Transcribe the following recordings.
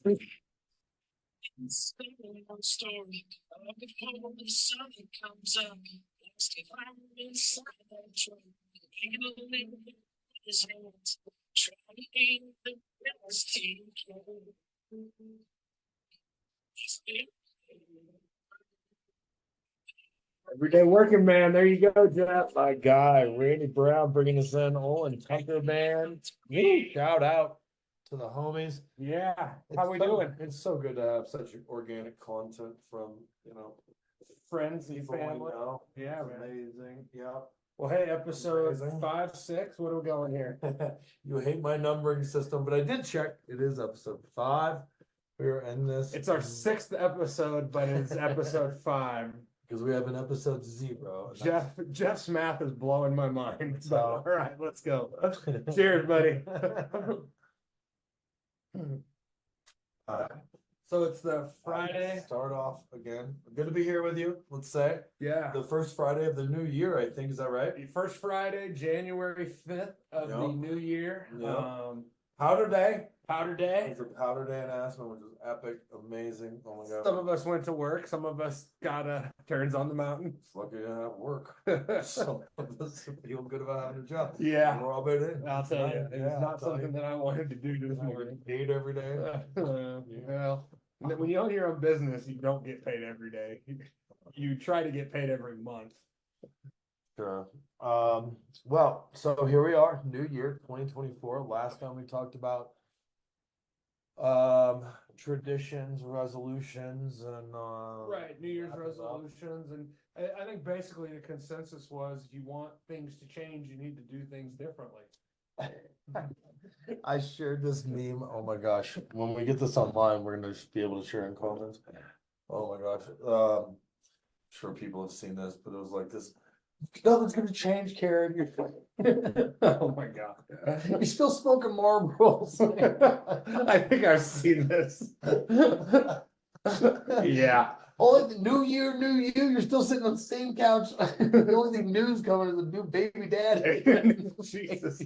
Story before the sun comes up. If I'm inside that truck, his hands trying the best he can. Everyday working man, there you go, Jeff. My guy, Randy Brown, bringing us in. Olin Tucker Band. Shout out to the homies. Yeah, how we doing? It's so good to have such organic content from, Friends and people we family. know. Yeah, It's man. amazing. Yeah. Well, hey, episode Amazing. 5, 6. What are we going here? You hate my numbering system, but I did check. It is episode 5. We're in this. It's our 6th episode, but it's episode 5. Because we have an episode 0. Jeff's math is blowing my mind. So, So- all right, let's go. Cheers, buddy. So it's the Friday. Start off again. Good to be here with you. Let's say Yeah. the first Friday of the new year. I think, is that right? First Friday, January 5th of the Yep. new year. Yep. Powder Day. Powder Day. It's a Powder Day in Aspen, which is epic, amazing. Oh my god. Some of us went to work. Some of us got turns on the mountain. It's lucky to have work. Some of us feel good about having a job. Yeah. We're all about it. I'll tell you, it's Yeah, not I'll tell something you. that I wanted to do this I morning. get paid every day. Well, when you own your own business, you don't get paid every day. You try to get paid every month. Sure. Well, so here we are, new year, 2024. Last time we talked about traditions, resolutions, and Right, New Year's wrap it up. resolutions, and I think basically the consensus was if you want things to change, you need to do things differently. I shared this meme. Oh my gosh. When we get this online, we're gonna just be able to share in comments. Oh my gosh. Sure people have seen this, but it was like this. Nothing's gonna change, Karen. Oh my god. You're still smoking Marlboros. I think I've seen this. Yeah. Only the new year, new you. You're still sitting on the same couch. The only thing new is coming is a new baby daddy. Jesus.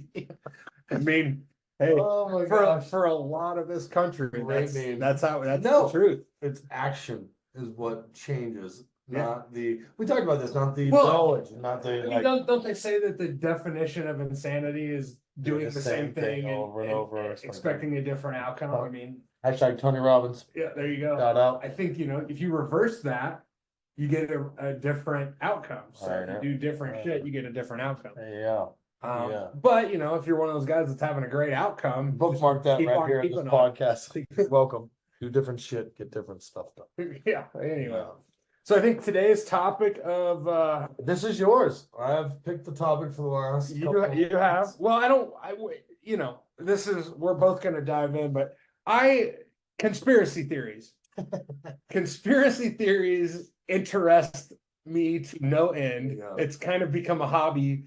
I mean, hey, Oh my gosh. for a lot of this country, Great that's meme. that's No. the truth. It's action is what changes, Yeah. not the. We talked about this, not the Well, knowledge, not I the mean, like. don't they say that the definition of insanity is doing the same thing over and over, or something. expecting a different outcome? I mean, Hashtag Tony Robbins. yeah, there you go. Shout out. I think, if you reverse that, you get a different outcome. So I if know. you do different shit, you get a different outcome. Yeah. Yeah. But if you're one of those guys that's having a great outcome, Bookmark that keep right on here in this keeping on. podcast. Welcome. Do different shit, get different stuff done. Yeah. Anyway, so I think today's topic of This is yours. I've picked the topic for the last. you couple- have. Well, this is we're both going to dive in, but conspiracy theories. Conspiracy theories interest me to no end. Yeah. It's kind of become a hobby.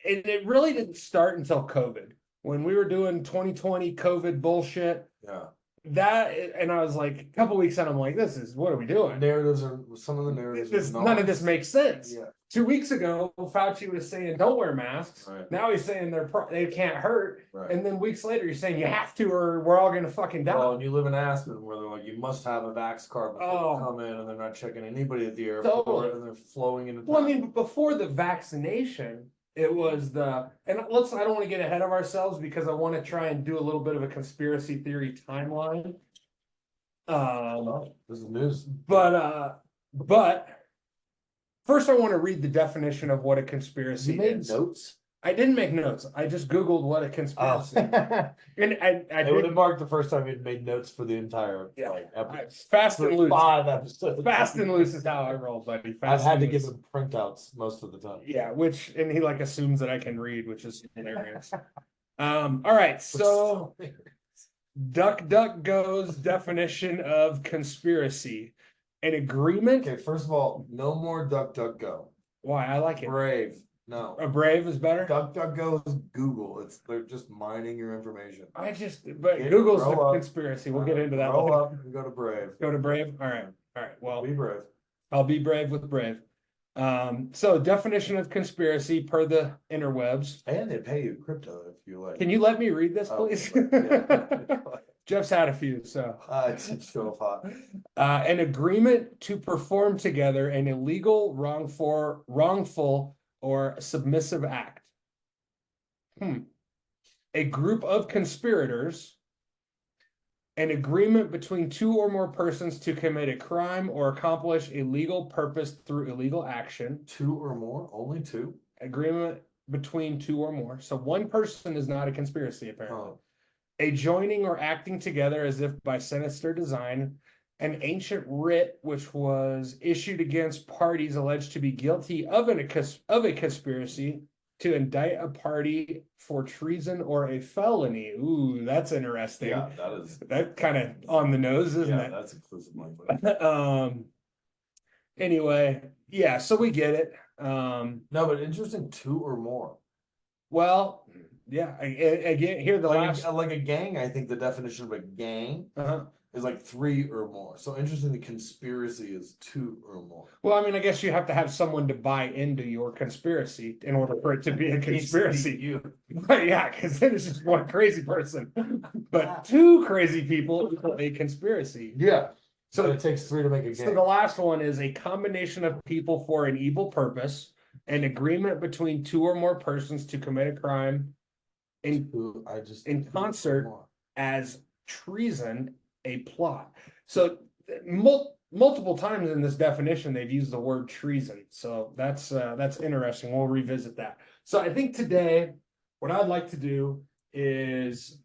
And it really didn't start until COVID. When we were doing 2020 COVID bullshit, Yeah. and I was like, a couple weeks in, I'm like, what are we doing? Narratives are some of the narratives. are None of this makes sense. Yeah. 2 weeks ago, Fauci was saying don't wear masks. Right. Now he's saying they can't hurt. Right. And then weeks later, you're saying you have to, or we're all gonna fucking die. Well, and you live in Aspen where they're like, you must have a vax card before Oh. you come in, and they're not checking anybody at the airport, Totally. and they're flowing into. Well, I mean, before the vaccination, it was I don't want to get ahead of ourselves because I want to try and do a little bit of a conspiracy theory timeline. This is news. But first I want to read the definition of what a conspiracy You made is. notes. I didn't make notes. I just Googled what a conspiracy. Oh. And I It would did have marked the first time you'd made notes for the entire episode. fast and loose. 5 episodes. Fast and loose is how I roll, buddy. I've Fast had and to give loose. him printouts most of the time. Yeah, and he assumes that I can read, which is hilarious. All right, so DuckDuckGo's definition of conspiracy. An agreement. Okay, first of all, no more DuckDuckGo. Why? I like it. Brave. No. A Brave is better. DuckDuckGo is Google. They're just mining your information. But Get- Google's the grow up. conspiracy. We'll get into that Grow later. up and go to Brave. Go to Brave. All right. Well, Be brave. I'll be brave with Brave. So definition of conspiracy per the interwebs. And they pay you crypto if you like. Can you let me read this, Oh, please? yeah. Jeff's had a few, so. It's so hot. An agreement to perform together an illegal, wrongful, or submissive act. A group of conspirators. An agreement between two or more persons to commit a crime or accomplish a legal purpose through illegal action. Two or more? Only two? Agreement between two or more. So one person is not a conspiracy, apparently. Oh. A joining or acting together as if by sinister design. An ancient writ which was issued against parties alleged to be guilty of a conspiracy to indict a party for treason or a felony. Ooh, that's interesting. Yeah, that is. That kind of on the nose, isn't Yeah, it? that's inclusive language. Anyway, yeah, so we get it. No, but interesting, two or more. Well, yeah, again, here the Like last. like a gang, I think the definition of a gang is like three or more. So interesting, the conspiracy is two or more. Well, I mean, I guess you have to have someone to buy into your conspiracy in order for it to be a conspiracy. You. But yeah, because then it's just one crazy person. But two crazy people equal a conspiracy. Yeah. So So it takes three to make a So gang. the last one is a combination of people for an evil purpose, an agreement between two or more persons to commit a crime in concert as treason, a plot. So multiple times in this definition, they've used the word treason. So that's interesting. We'll revisit that. So I think today, what I'd like to do is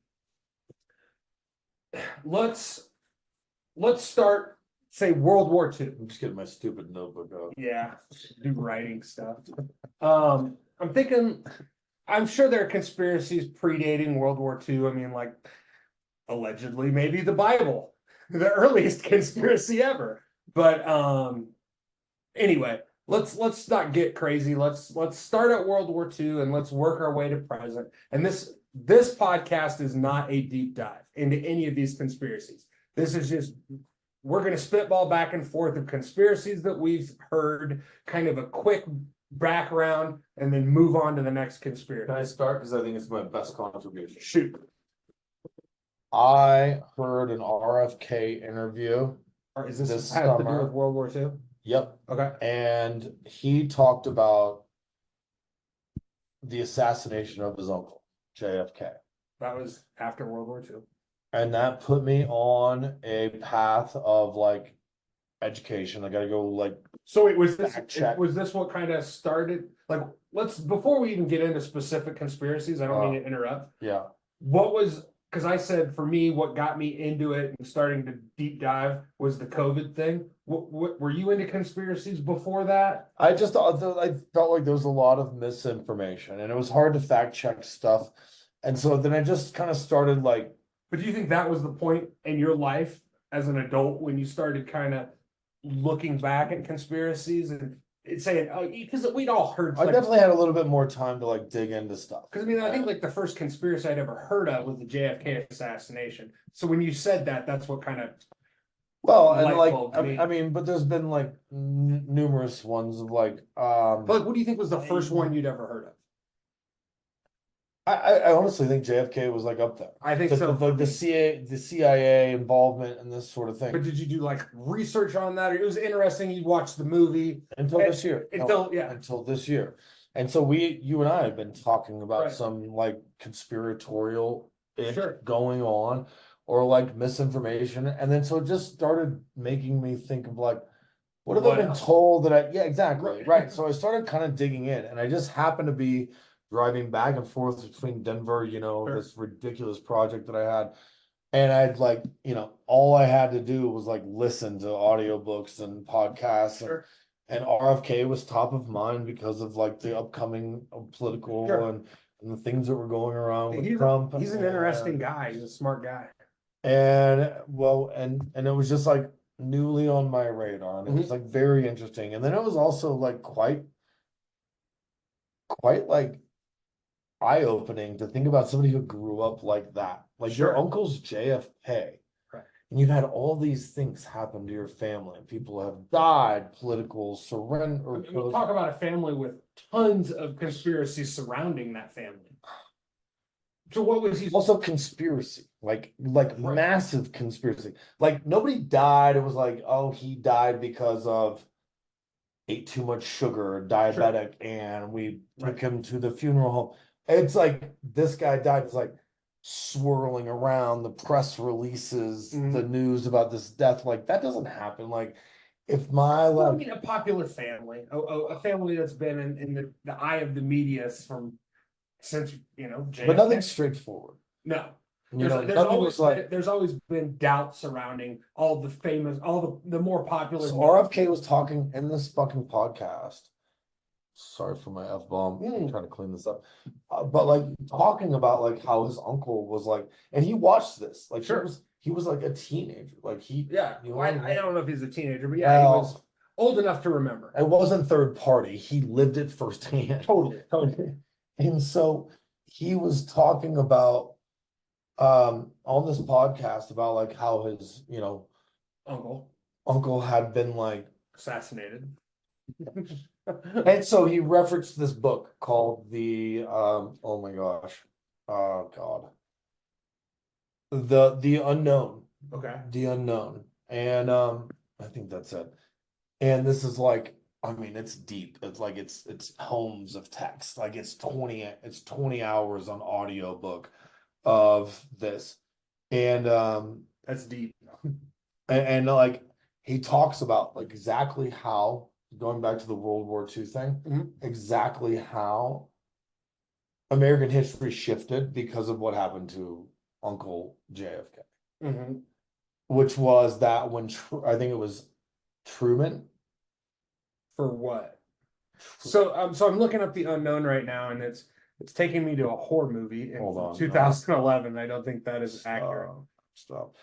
let's start, say, World War II. I'm just getting my stupid notebook out. Yeah, do writing stuff. I'm thinking, I'm sure there are conspiracies predating World War II. I mean, like, allegedly, maybe the Bible, the earliest conspiracy ever. But anyway, let's not get crazy. Let's start at World War II and let's work our way to present. And this podcast is not a deep dive into any of these conspiracies. This is just, we're going to spitball back and forth of conspiracies that we've heard, kind of a quick background, and then move on to the next conspiracy. Can I start? Because I think it's my best contribution. Shoot. I heard an RFK interview. Or is this This has to do summer. with World War II? Yep. Okay. And he talked about the assassination of his uncle, JFK. That was after World War II. And that put me on a path of like education. I gotta go like, So wait, was this Fact check. what kind of started? Like, before we even get into specific conspiracies, I don't mean to interrupt. yeah. What was, because I said for me, what got me into it and starting to deep dive was the COVID thing. What were you into conspiracies before that? I felt like there was a lot of misinformation and it was hard to fact check stuff. And so then I just kind of started like, But do you think that was the point in your life as an adult when you started kind of looking back at conspiracies and saying, oh, because we'd all heard. I definitely had a little bit more time to like dig into stuff. Because I mean, I think like the first conspiracy I'd ever heard of was the JFK assassination. So when you said that, that's what kind of. Well, and light like, bulb me. I mean, but there's been like numerous ones of like, But like, what do you think was the first one you'd ever heard of? I honestly think JFK was like up there. I think so. The CIA involvement and this sort of thing. But did you do like research on that? It was interesting. You watched the movie Until this year. until this year. And so you and I have been talking about Right. some like conspiratorial Sure. going on or like misinformation. And then so it just started making me think of like, what have I What been else? told that yeah, exactly. Right. Right. So I started kind of digging in and I just happened to be driving back and forth between Denver, Sure. this ridiculous project that I had. And I'd like, all I had to do was like listen to audiobooks and podcasts. Sure. And RFK was top of mind because of like the upcoming political Sure. and the things that were going around with He's Trump. He's an interesting guy. He's a smart guy. And well, and it was just like newly on my radar, and it was like very interesting. And then it was also like quite like eye-opening to think about somebody who grew up like that. Like Sure. your uncle's JFK. Right. And you've had all these things happen to your family. People have died, political surrender. I mean, talk about a family with tons of conspiracies surrounding that family. So what was he? Also conspiracy, like Right. massive conspiracy. Like nobody died. It was like, oh, he died because of ate too much sugar, diabetic, and we took him to the funeral home. It's like this guy died. It's like swirling around the press releases, the news about this death. Like that doesn't happen. Like if my Well, I like mean, a popular family, a family that's been in the eye of the media from since JFK. but nothing straightforward. No, You know, nothing was like there's always been doubt surrounding all the famous, all the more popular. so RFK was talking in this fucking podcast. Sorry for my F-bomb. I'm trying to clean this up. But like talking about like how his uncle was like, and he watched this. Like he was like a teenager. Like I don't know if he's a teenager, but yeah, he was old enough to remember. It wasn't third party. He lived it firsthand. Totally. And so he was talking about on this podcast about like how his, uncle had been like assassinated. And so he referenced this book called oh my gosh. Oh God. The Unknown. Okay. The Unknown. And I think that's it. And this is like, I mean, it's deep. It's like it's tomes of text. Like it's 20 hours on audiobook of this. And that's deep. And like he talks about like exactly how, going back to the World War II thing, exactly how American history shifted because of what happened to Uncle JFK. Which was that when I think it was Truman. For what? So I'm looking up The Unknown right now, and it's taking me to a horror movie in 2011. I don't think that is accurate. Stop.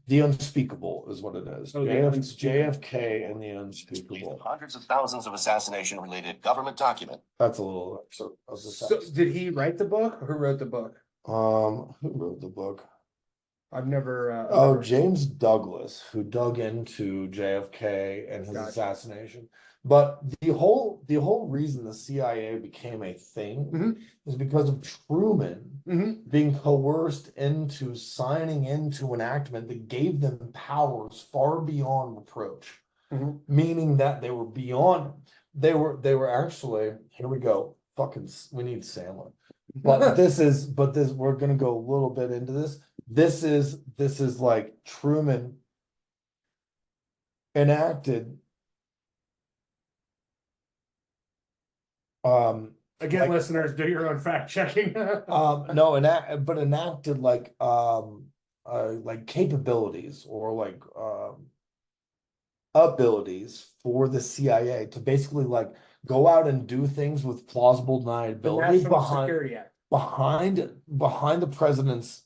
The Unspeakable is what it is. JFK and the Unspeakable. Hundreds of thousands of assassination-related government documents. That's a little excerpt of the text. So did he write the book, or who wrote the book? Who wrote the book? I've never. James Douglas, who dug into JFK and his assassination. But the whole reason the CIA became a thing is because of Truman being coerced into signing into enactment that gave them powers far beyond reproach, meaning that they were beyond. They were actually, here we go. We need Sandler. But we're gonna go a little bit into this. This is like Truman enacted. Again, listeners, do your own fact checking. No, enacted like capabilities or like abilities for the CIA to basically like go out and do things with plausible deniability behind the president's,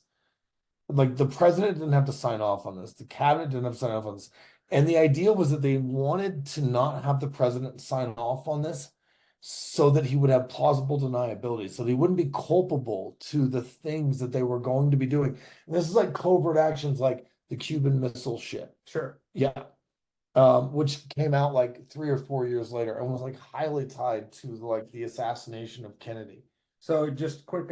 like the president didn't have to sign off on this, the cabinet didn't have to sign off on this, and the idea was that they wanted to not have the president sign off on this so that he would have plausible deniability, so they wouldn't be culpable to the things that they were going to be doing. And this is like covert actions like the Cuban Missile shit. Sure. Yeah. Which came out like 3 or 4 years later and was like highly tied to like the assassination of Kennedy. So just quick,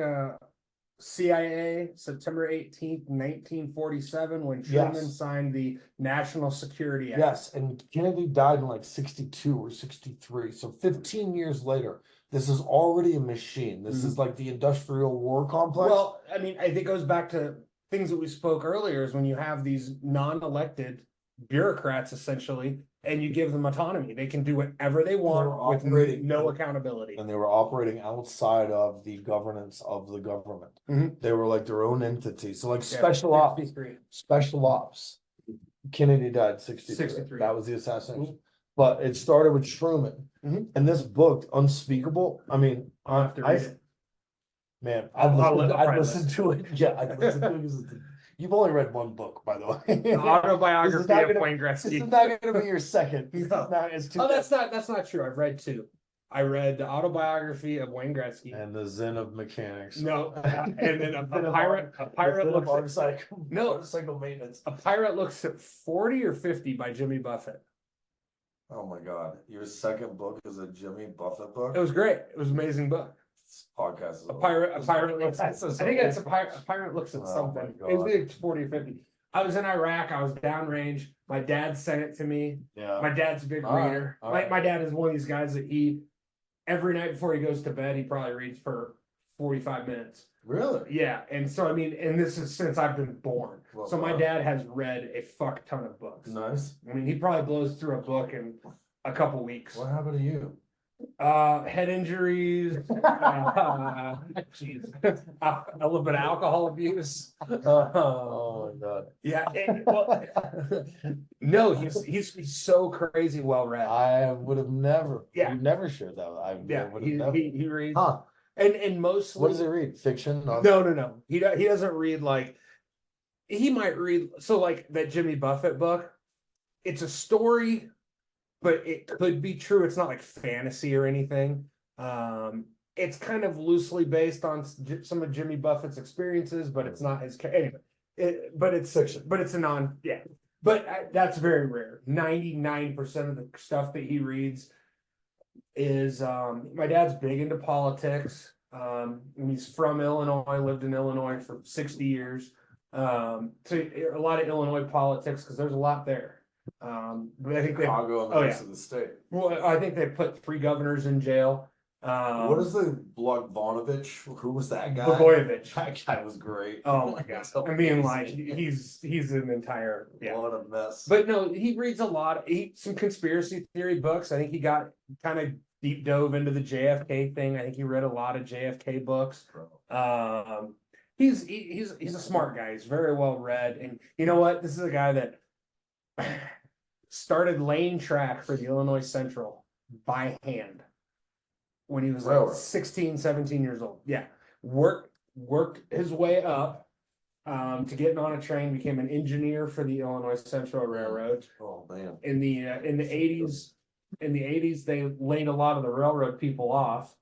CIA, September 18th, 1947, when Truman signed the National Security Act. Yes, and Kennedy died in like 62 or 63. So 15 years later, this is already a machine. This is like the industrial war complex. Well, I mean, I think it goes back to things that we spoke earlier, is when you have these non-elected bureaucrats, essentially, and you give them autonomy. They can do whatever they want with no accountability. And they were operating outside of the governance of the government. They were like their own entity. So like special ops. Kennedy died 63. That was the assassination. But it started with Truman. And this book, Unspeakable, I mean, I'll have to read it. Man, I'd listen to it. Yeah, I'd listen to it. You've only read one book, by the way. The autobiography of Wayne Gretzky. This is not going to be your second. That's not true. I've read 2. I read the autobiography of Wayne Gretzky and the Zen of Mechanics. No, and then a pirate looks at motorcycle maintenance. A pirate looks at 40 or 50 by Jimmy Buffett. Oh my God! Your second book is a Jimmy Buffett book. It was great. It was an amazing book. This podcast is A pirate looks at, That's I think so it's a pirate looks at Oh my something. God. It was like 40 or 50. I was in Iraq, I was downrange. My dad sent it to me. Yeah. My dad's a big All right, reader. all My right. my dad is one of these guys that every night before he goes to bed, he probably reads for 45 minutes. Really? Yeah, and so I mean, and this is since I've been born. Well, So my wow. dad has read a fuck ton of books. Nice. I mean, he probably blows through a book in a couple weeks. What happened to you? Head injuries, jeez, a little bit of alcohol abuse. Oh my God. Yeah, well, no, he's so crazy well read. I would have never. Yeah. You've never shared that. I Yeah, would have never. he reads, Huh. and mostly. What does he read? Fiction? No. He doesn't read like. He might read like that Jimmy Buffett book. It's a story, but it could be true. It's not like fantasy or anything. It's kind of loosely based on some of Jimmy Buffett's experiences, but it's not his anyway. But it's Fiction. But it's But that's very rare. 99% of the stuff that he reads is my dad's big into politics. He's from Illinois, lived in Illinois for 60 years. So a lot of Illinois politics because there's a lot there. But I think Chicago and the rest of the state. well, I think they put 3 governors in jail. What is the Blagojevich? Who was that guy? Blagojevich. That guy was great. Oh my god! I mean, like He's he's an entire what a mess. But no, he reads a lot. Some conspiracy theory books. I think he got kind of deep dove into the JFK thing. I think he read a lot of JFK books. He's a smart guy. He's very well read, and you know what? This is a guy that started lane track for the Illinois Central by hand when he was like 16, 17 years old. Yeah. Worked his way up to getting on a train, became an engineer for the Illinois Central Railroad. Oh man. In the 80s, they laid a lot of the railroad people off.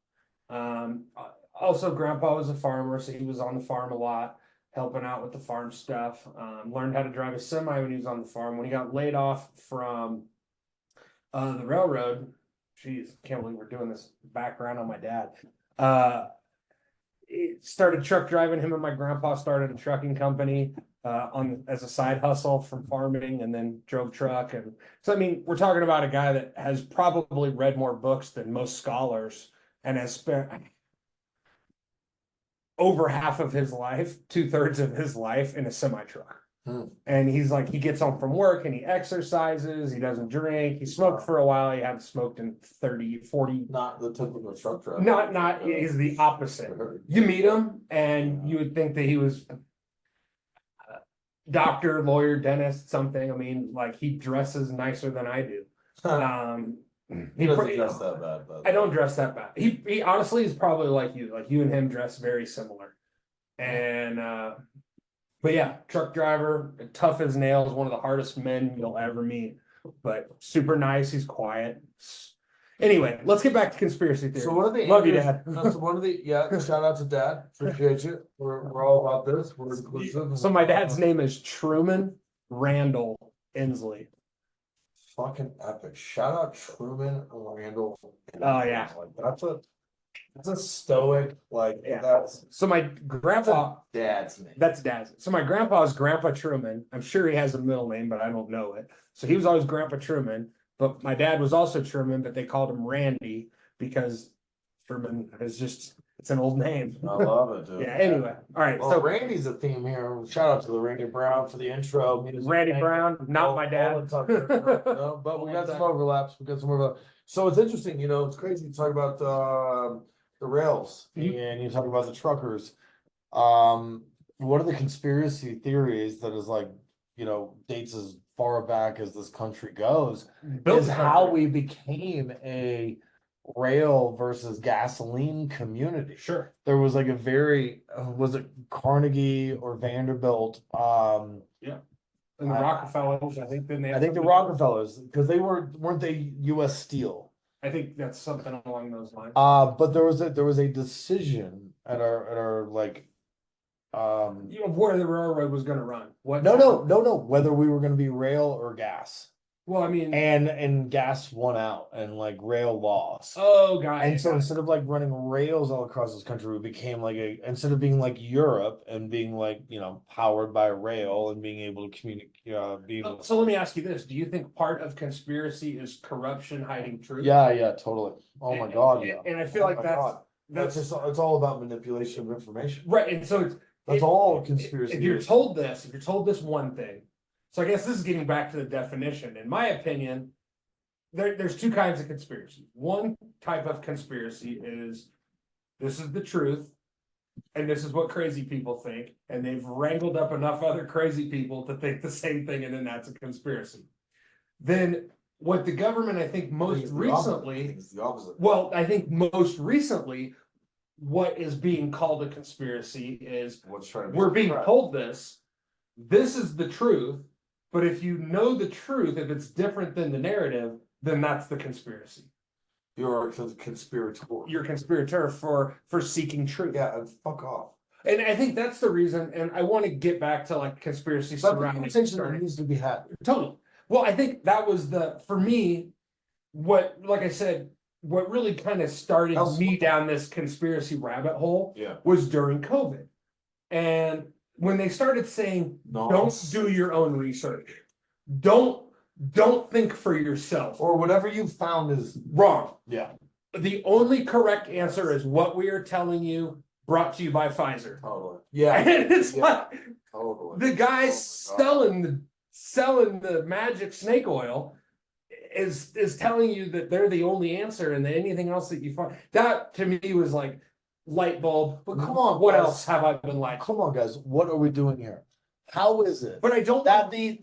Also grandpa was a farmer, so he was on the farm a lot, helping out with the farm stuff. Learned how to drive a semi when he was on the farm. When he got laid off from the railroad, geez, can't believe we're doing this background on my dad. It started truck driving. Him and my grandpa started a trucking company as a side hustle from farming, and then drove truck. And so, I mean, we're talking about a guy that has probably read more books than most scholars, and has spent over half of his life, 2/3 of his life, in a semi truck. And he's like, he gets home from work and he exercises, he doesn't drink, he smoked for a while, he hadn't smoked in 30, 40. Not the typical truck driver. Not, he's the opposite. You meet him and you would think that he was doctor, lawyer, dentist, something. I mean, like, he dresses nicer than I do. He doesn't dress that bad, but I don't dress that bad. He honestly is probably like you and him dress very similar. And but yeah, truck driver, tough as nails, one of the hardest men you'll ever meet, but super nice. He's quiet. Anyway, let's get back to conspiracy theory. So what are the Love you, Dad. So one of the shout out to Dad. Appreciate you. We're all about this. We're inclusive. So my dad's name is Truman Randall Inslee. Fucking epic. Shout out Truman Randall. Oh yeah. Like, that's a stoic, like that's So my grandpa, Dad's name. that's dad's. So my grandpa's Grandpa Truman. I'm sure he has a middle name, but I don't know it. So he was always Grandpa Truman, but my dad was also Truman, but they called him Randy because Truman is just, it's an old name. I love it, dude. Yeah, anyway. All right. Well, So Randy's a theme here. Shout out to the Randy Brown for the intro. Randy Brown, not my dad. No, but we got some overlaps. So it's interesting, it's crazy to talk about the rails and you talk about the truckers. What are the conspiracy theories that is like, dates as far back as this country goes, is how we became a rail versus gasoline community. Sure. There was like a very, was it Carnegie or Vanderbilt? And the Rockefellers, I think I think the Rockefellers, because weren't they U.S. Steel? I think that's something along those lines. But there was a decision at our like, Where the railroad was going to run. What? no, whether we were going to be rail or gas. Well, I mean, and gas won out and like rail lost. oh, God. And so instead of like running rails all across this country, we became like instead of being like Europe and being like, powered by rail and being able to communicate, So let me ask you this. Do you think part of conspiracy is corruption hiding truth? yeah, totally. Oh my God, yeah. And I feel Oh like my that's, God. That's just, it's all about manipulation of information. right. And so That's all conspiracy if you're is. told this, if you're told this one thing, so I guess this is getting back to the definition. In my opinion, there's two kinds of conspiracy. One type of conspiracy is this is the truth, and this is what crazy people think, and they've wrangled up enough other crazy people to think the same thing, and then that's a conspiracy. Then what the government, I think, most recently, It's the opposite. well, I think most recently, what is being called a conspiracy is What's trying to be we're being correct. told this is the truth, but if you know the truth, if it's different than the narrative, then that's the conspiracy. You're a conspirator. You're a conspirator for seeking truth. Yeah, and fuck off. And I think that's the reason, and I want to get back to like conspiracy That's the surrounding conversation that needs to be had. totally. Well, I think that was for me, what, like I said, what really kind of started me down this conspiracy rabbit hole Yeah. was during COVID. And when they started saying, don't do your own research, don't think for yourself, Or whatever you found is wrong. yeah. The only correct answer is what we are telling you, brought to you by Pfizer. Totally. Yeah. And it's Yeah. like Totally. the guy Oh my God. selling the magic snake oil is telling you that they're the only answer, and that anything else that you find, that to me was like light bulb. But come on, what guys. else have I been like? Come on, guys. What are we doing here? How is it? But I don't That the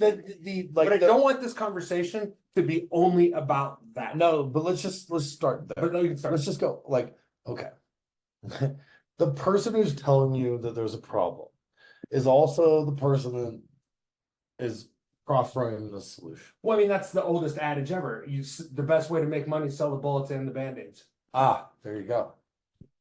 like but I don't want this conversation to be only about that. no, but let's start there. But no, you can start. Let's just go like, okay. The person who's telling you that there's a problem is also the person that is proffering the solution. Well, I mean, that's the oldest adage ever. The best way to make money is sell the bullets and the band-aids. Ah, there you go.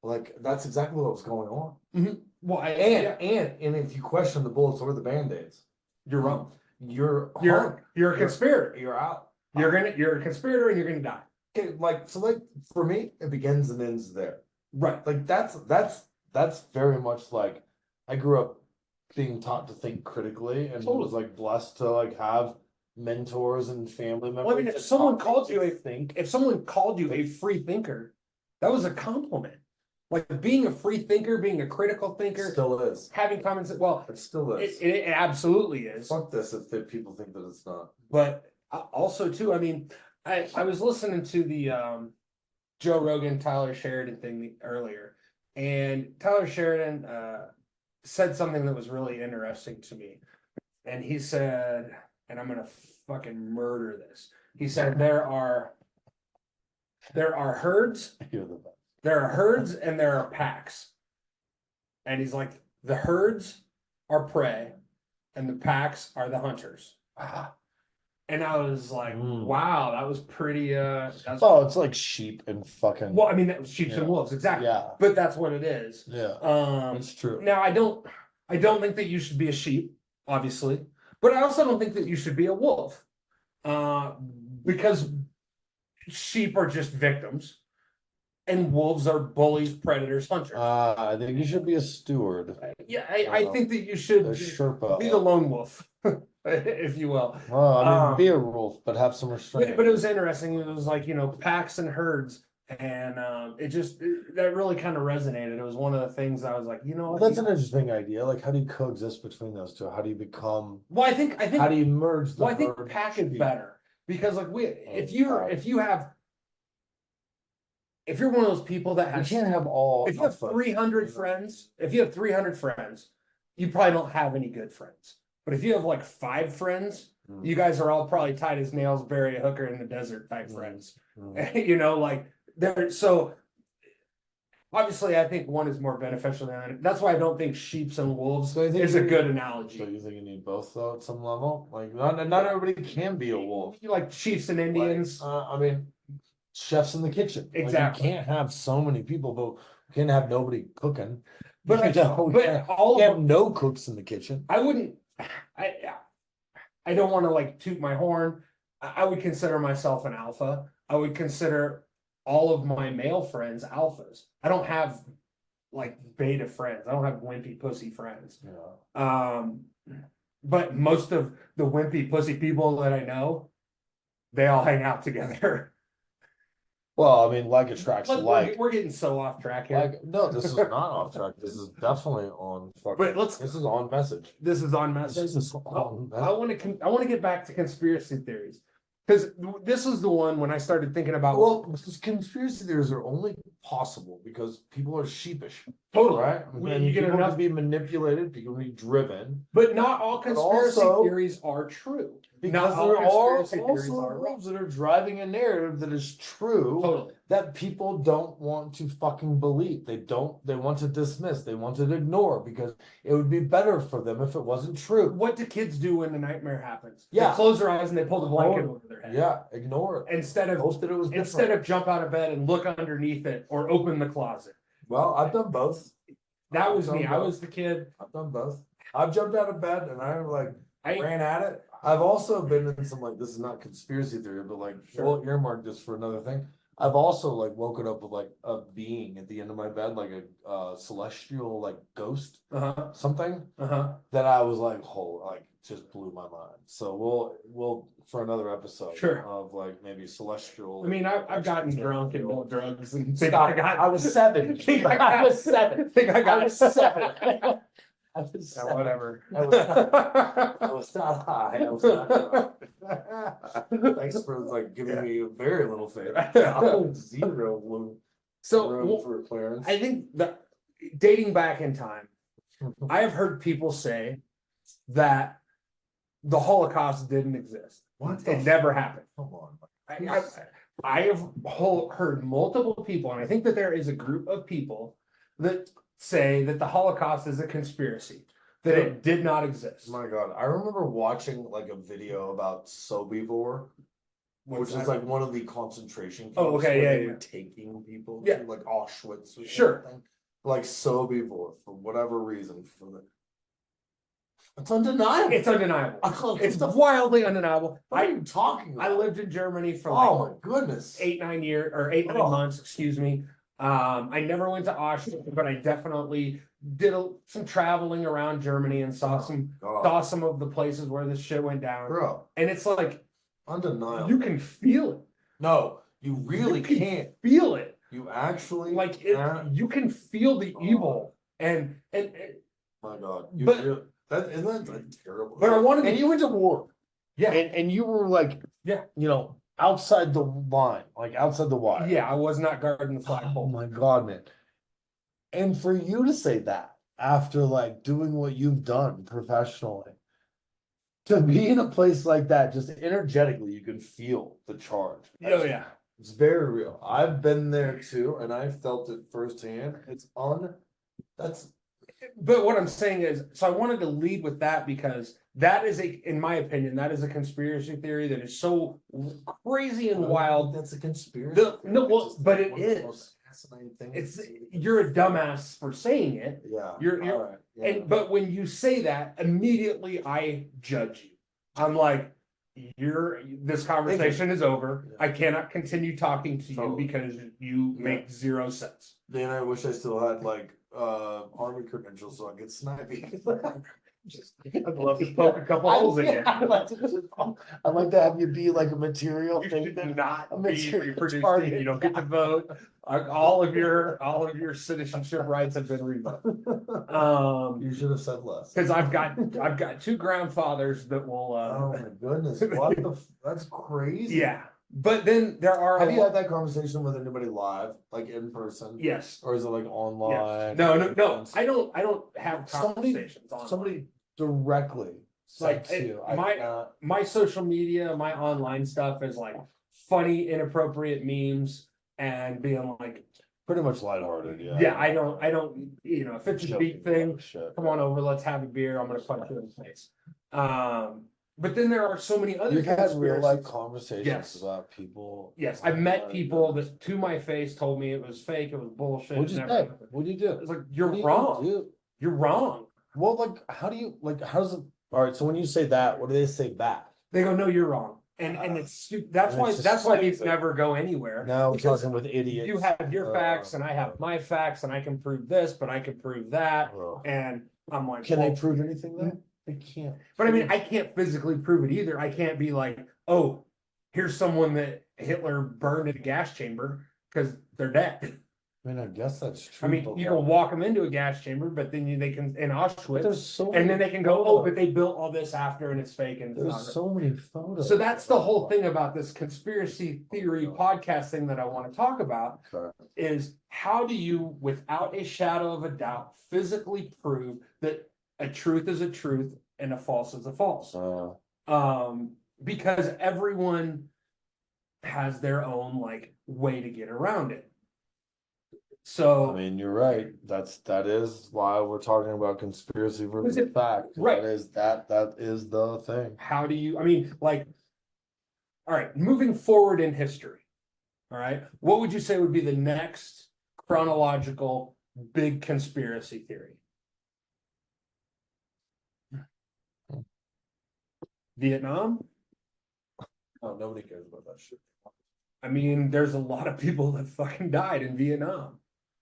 Like that's exactly what was going on. Well, And if you question the bullets or the band-aids, you're wrong. you're You're a conspirator. you're out. You're a conspirator, and you're gonna die. Okay, like so, like for me, it begins and ends there. Right. Like that's very much like I grew up being taught to think critically and was like blessed to like have mentors and family members. Well, I mean, if that someone taught me called to you think, if someone called you a free thinker, that was a compliment. Like being a free thinker, being a critical thinker, still is. having comments. Well, It still is. it absolutely is. Fuck this if people think that it's not. But also too, I mean, I was listening to the Joe Rogan, Tyler Sheridan thing earlier, and Tyler Sheridan said something that was really interesting to me. And he said, and I'm gonna fucking murder this. He said there are herds, You're the best. there are herds, and there are packs. And he's like, the herds are prey, and the packs are the hunters. And I was like, wow, that was pretty Oh, it's like sheep and fucking. well, I mean, that was sheep and Yeah. wolves, exactly. Yeah. But that's what it is. Yeah. It's true. Now I don't think that you should be a sheep, obviously, but I also don't think that you should be a wolf. Because sheep are just victims, and wolves are bullies, predators, hunters. I think you should be a steward. Yeah, I think that you should A Sherpa. be the lone wolf, if you will. Well, I mean, be a wolf, but have some restraint. But it was interesting. It was like, packs and herds. And that really kind of resonated. It was one of the things I was like, Well, that's an interesting idea. Like, how do you coexist between those two? How do you become? Well, I think How do you merge the? well, I think herd pack is sheep? better because like if you're one of those people that You has can't have all. if you have 300 friends, you probably don't have any good friends. But if you have like 5 friends, you guys are all probably tight as nails, bury a hooker in the desert type friends. Like they're so obviously I think one is more beneficial than that's why I don't think sheeps and wolves So you think is a you- good So analogy. you think you need both though at some level? Like not everybody can be a wolf. You like chiefs and Like, Indians. I mean, chefs in the kitchen. Like, Exactly. you can't have so many people, but you can't have nobody cooking. But You know, all you of have no cooks in the kitchen. I wouldn't I don't want to like toot my horn, I would consider myself an alpha. I would consider all of my male friends alphas. I don't have like beta friends. I don't have wimpy pussy friends. Yeah. But most of the wimpy pussy people that I know, they all hang out together. Well, I mean, like attracts Look, like. we're getting so off track here. Like, no, this is not off track. This is definitely on fucking. But let's- This is on message. This is on message. This is on I want to get back to conspiracy theories because this is the one when I started thinking about. Well, because conspiracy theories are only possible because people are sheepish, Totally. right? When And you get people enough, can be manipulated, people can be driven. but not all conspiracy also- theories are true. Because Not all there are conspiracy theories also are wrong. rules that are driving a narrative that is true. Totally. That people don't want to fucking believe. They want to dismiss. They want to ignore because it would be better for them if it wasn't true. What do kids do when the nightmare happens? Yeah. They close their eyes and they pull the blanket over their head. Yeah, ignore it. Instead Hope that it was of jump out of bed and look underneath it or open the closet. Well, I've done both. That I've was me. done I both. was the kid. I've done both. I've jumped out of bed and I I ran at it. I've also been in some like this is not conspiracy theory, but like Sure. we'll earmark this for another thing. I've also like woken up with like a being at the end of my bed, like a celestial like ghost, uh-huh. something Uh-huh. that I was like, oh, like just blew my mind. So we'll for another episode Sure. of like maybe celestial. I mean, I've gotten drunk and done drugs and think Stop. I got. I was 7. Think I got- I was 7. Think I got I was 7. I was Yeah, 7. whatever. I was not high. I was not drunk. Thanks for like giving me very little faith. Zero room So for clearance. I think that dating back in time, I have heard people say that the Holocaust didn't exist. What the It never happened. Come on. I have heard multiple people, and I think that there is a group of people that say that the Holocaust is a conspiracy, that it did not exist. My God, I remember watching like a video about Sobibor, which is like one of the concentration camps. Oh, okay, where yeah, they yeah. were taking people Yeah. to like Auschwitz or Sure. something. Like Sobibor, for whatever reason, it's undeniable. It's undeniable. It's the wildly undeniable. what are you talking about? I lived in Germany for Oh like my goodness. 8-9 years or 8-9 Oh. months, excuse me. I never went to Auschwitz, but I definitely did some traveling around Germany and saw God. some of the places where this shit went down. Bro, And it's like undeniable. you can feel it. No, you really You can can't. feel it. You actually Like it, can't. you can feel the evil. And My God. But- That isn't that like, terrible. but I wanted And to, you went to war. yeah, And you were like, Yeah. you know, outside the line, like outside the wire. yeah, I was not guarding the Oh flagpole. my God, man. And for you to say that after like doing what you've done professionally, to be in a place like that, just energetically, you can feel the charge. Oh yeah. It's very real. I've been there too, and I felt it firsthand. That's But what I'm saying is, so I wanted to lead with that because that is in my opinion, that is a conspiracy theory that is so crazy and wild. That's a conspiracy. No, well, It's just but like it one of the is. most fascinating things. It's you're a dumbass for saying it, Yeah. you're- all right, yeah. and but when you say that, immediately I judge you. I'm like, this conversation is over. Yeah. I cannot continue talking to you Totally. because you Yeah. make zero sense. Then I wish I still had like army credentials so I could snipe you. I'd love to poke a couple holes in you. I'd like to have you be like a material You thing. should not I'm be material reproducing. target. You don't get to vote. All of your citizenship rights have been revoked. You should have said less. Because I've got two grandfathers that will. Oh my goodness, what the? That's crazy. Yeah, but then there are. Have you had that conversation with anybody live, like in person? Yes. Or is it like online? No. I don't have conversations on Somebody directly Like, said to you, my social media, my online stuff is like funny, inappropriate memes and being like, pretty much lighthearted, yeah. yeah, I don't, if it's a deep thing, Shit. come on over, let's have a beer. I'm gonna punch you in the face. But then there are so many other You've had real life conspiracies. conversations Yes. about people. Yes, I've met people that to my face told me it was fake, it was bullshit. What'd you never say? happened. What'd you do? It's like, you're What do you wrong. do? You're wrong. Well, like, how do you, like, how does it, all right, so when you say that, what do they say back? They go, no, you're wrong. And that's And why it's just these stupid. never go anywhere. Now we're Because talking with idiots. you have your facts and I have my facts and I can prove this, but I can prove that. Ugh. And I'm like, Can they well, prove anything though? They can't. but I mean, I can't physically prove it either. I can't be like, oh, here's someone that Hitler burned in a gas chamber because they're dead. I mean, I guess that's I true. mean, but you can walk them into a gas chamber, but then they can in but Auschwitz, there's so and then many they can go, oh, but photos. they built all this after and it's fake and it's There's not real. so many photos. So that's the whole thing about this conspiracy theory podcast thing that I want to talk about Okay. is how do you, without a shadow of a doubt, physically prove that a truth is a truth and a false is a false? Because everyone has their own like way to get around it. So I mean, you're right. That is why we're talking about conspiracy versus it- fact. right. That is the thing. how do you, I mean, like, all right, moving forward in history, all right, what would you say would be the next chronological big conspiracy theory? Vietnam? Oh, nobody cares about that shit. I mean, there's a lot of people that fucking died in Vietnam.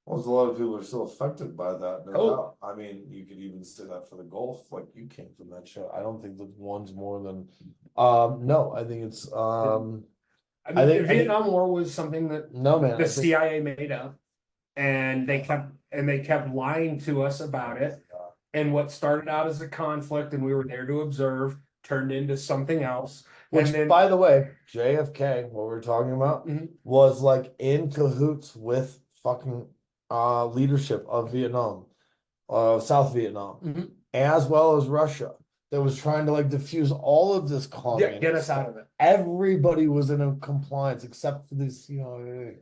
Well, there's a lot of people are still affected by that. No Oh. doubt. I mean, you could even say that for the Gulf, like you came from that show. I don't think that one's more than. No, I think it's. I mean, I think- the Vietnam War was something that No, man. I the think- CIA made up, and they kept lying to us about it. And what started out as a conflict, and we were there to observe, turned into something else. Which, and then, by the way, JFK, what we're talking about, Mhm. was like in cahoots with fucking leadership of Vietnam, South Vietnam, Mhm. as well as Russia, that was trying to like diffuse all of this yeah, communist get us stuff. out of it. Everybody was in a compliance except for the CIA.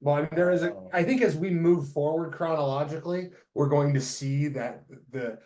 Well, I mean, there is I think as we move forward chronologically, we're going to see that the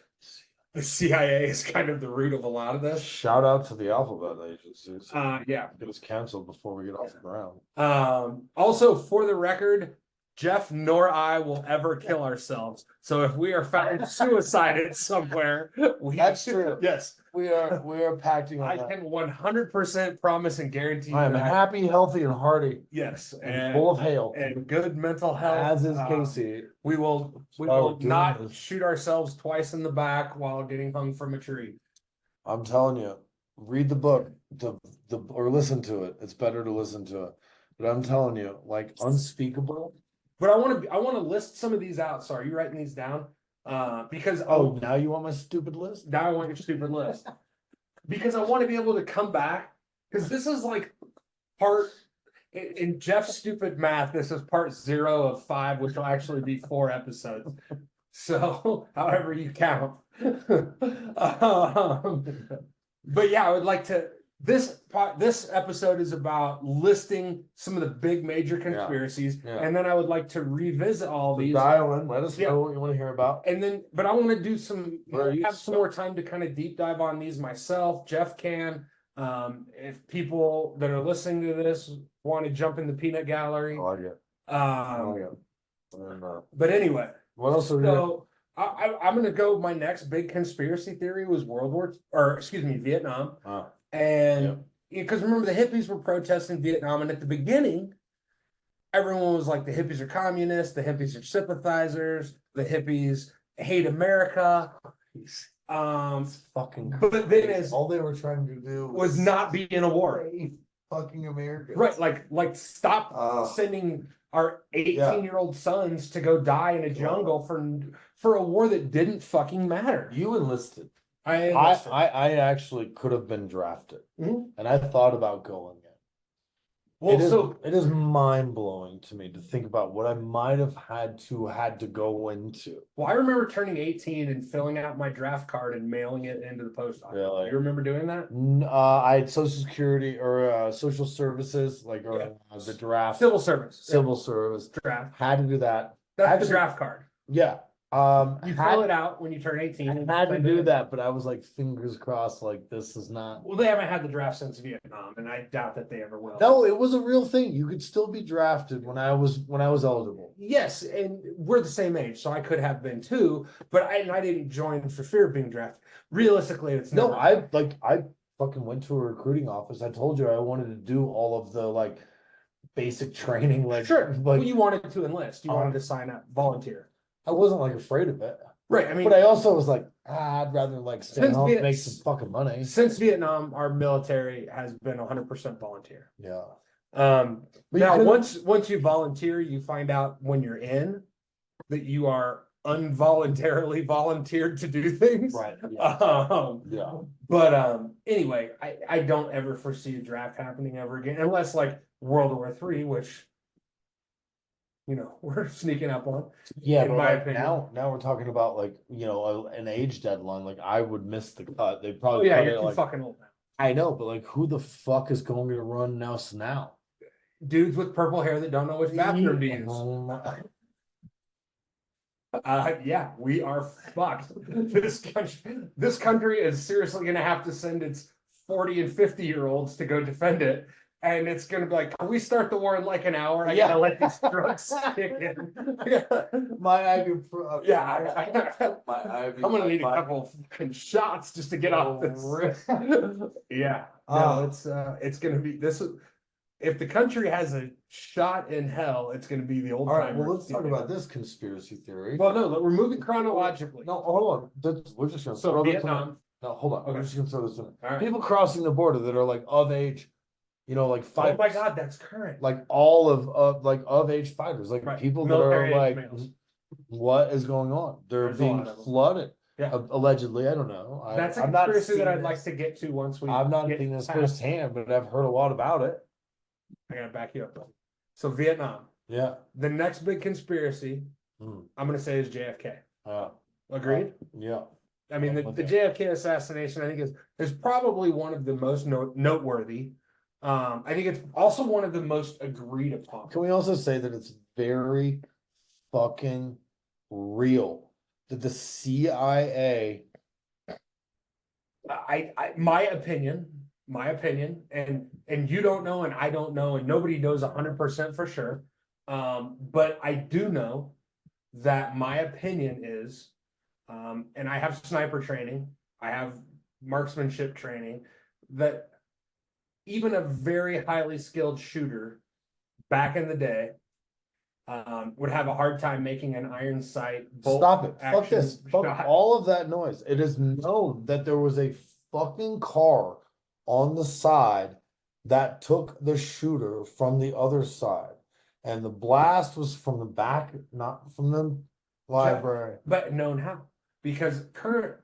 CIA is kind of the root of a lot of this. Shout out to the alphabet agencies. Yeah. It was canceled before we get off the ground. Also, for the record, Jeff nor I will ever kill ourselves. So if we are found suicided somewhere, That's true. Yes, We are pacting on I that. can 100% promise and guarantee I am that. happy, healthy, and hearty, Yes, and full of hail. and good mental health. As is Casey. We will doing not this. shoot ourselves twice in the back while getting hung from a tree. I'm telling you, read the book, or listen to it. It's better to listen to it. But I'm telling you, like unspeakable. But I want to list some of these out. So are you writing these down? Because Oh, now you want my stupid list? now I want your stupid list. Because I want to be able to come back. Because this is like part in Jeff's stupid math, this is part 0 of 5, which will actually be 4 episodes. So however you count. But yeah, I would like to. This episode is about listing some of the big major conspiracies, Yeah. and then I would like to revisit all So these. dial in, let us Yeah. know what you want to hear about. And then, but I want to do some, Where are you have some more time to kind of deep dive on these myself. Jeff can. If people that are listening to this want to jump in the peanut gallery. I like it. I like Um, it. And, but anyway, what else are we doing? so I'm gonna go. My next big conspiracy theory was Vietnam. And because remember, the hippies were protesting Vietnam, and at the beginning, everyone was like, the hippies are communists, the hippies are sympathizers, the hippies hate America. It's fucking But then crazy. as all they were trying to do was not be in a war. save fucking Americans. Right, like stop sending our 18-year-old sons to go die in a jungle for a war that didn't fucking matter. You enlisted. I I actually could have been drafted, Mhm. and I thought about going in. well, It is mind blowing to me to think about what I might have had to go into. I remember turning 18 and filling out my draft card and mailing it into the post office. Really? You remember doing that? I had Social Security or social services, like the draft, Civil service. civil service. Draft. Had to do that. That's Actually- the draft card. Yeah. You had- fill it out when you turn 18. I and had to send it do in. that, but I was like, fingers crossed, like this is not. Well, they haven't had the draft since Vietnam, and I doubt that they ever will. No, it was a real thing. You could still be drafted when I was eligible. Yes, and we're the same age, so I could have been too, but I didn't join for fear of being drafted. Realistically, it's No, never. I fucking went to a recruiting office. I told you I wanted to do all of the like basic training, like Sure, well, like you wanted to enlist, you wanted to sign up, volunteer. I wasn't like afraid of it. Right, I mean, But I also was like, I'd rather like stay Since home, Viet- make some fucking money. since Vietnam, our military has been 100% volunteer. Yeah. But you now, couldn't- once you volunteer, you find out when you're in that you are involuntarily volunteered to do things. Right. Yeah. But anyway, I don't ever foresee a draft happening ever again, unless like World War III, which we're sneaking up on. Yeah, in but my like opinion. now we're talking about like an age deadline. Like I would miss the cut. They Oh probably yeah, cut you're it too like fucking old now. I know, but like who the fuck is going to run now? Dudes with purple hair that don't know which bathroom to use. Yeah, we are fucked. This country is seriously gonna have to send its 40 and 50-year-olds to go defend it. And it's gonna be like, can we start the war in like an hour? I gotta let these drugs kick in. My Ivy Yeah, my Ivy I'm gonna need a couple fucking shots just to get off this. Yeah, no, it's gonna be this. If the country has a shot in hell, it's gonna be the old All right, timers. well, let's talk about this conspiracy theory. Well, no, we're moving chronologically. No, hold on. We're just gonna So throw this in. Vietnam. No, hold on. Okay. We're just gonna throw this in. All right. People crossing the border that are like of age, like Oh five. my God, that's current. Like all of age fighters, like Right. people Military that are age like, males. what is going on? They're There's a being lot of them. flooded. Yeah. Allegedly, I don't know. That's a I'm not conspiracy that seeing I'd this- like to get to once we. I'm not get seeing this past- firsthand, but I've heard a lot about it. I gotta back you up. So Vietnam, Yeah. the next big conspiracy, Mm. I'm gonna say is JFK. Yeah. Agreed? Yeah. I mean, the Okay. JFK assassination, I think is probably one of the most noteworthy. I think it's also one of the most agreed upon. Can we also say that it's very fucking real that the CIA My opinion, and you don't know, and I don't know, and nobody knows 100% for sure. But I do know that my opinion is, and I have sniper training, I have marksmanship training, that even a very highly skilled shooter back in the day would have a hard time making an iron sight bolt Stop it. Fuck action this. Fuck shot. all of that noise. It is known that there was a fucking car on the side that took the shooter from the other side. And the blast was from the back, not from the library. But known how? Because currently,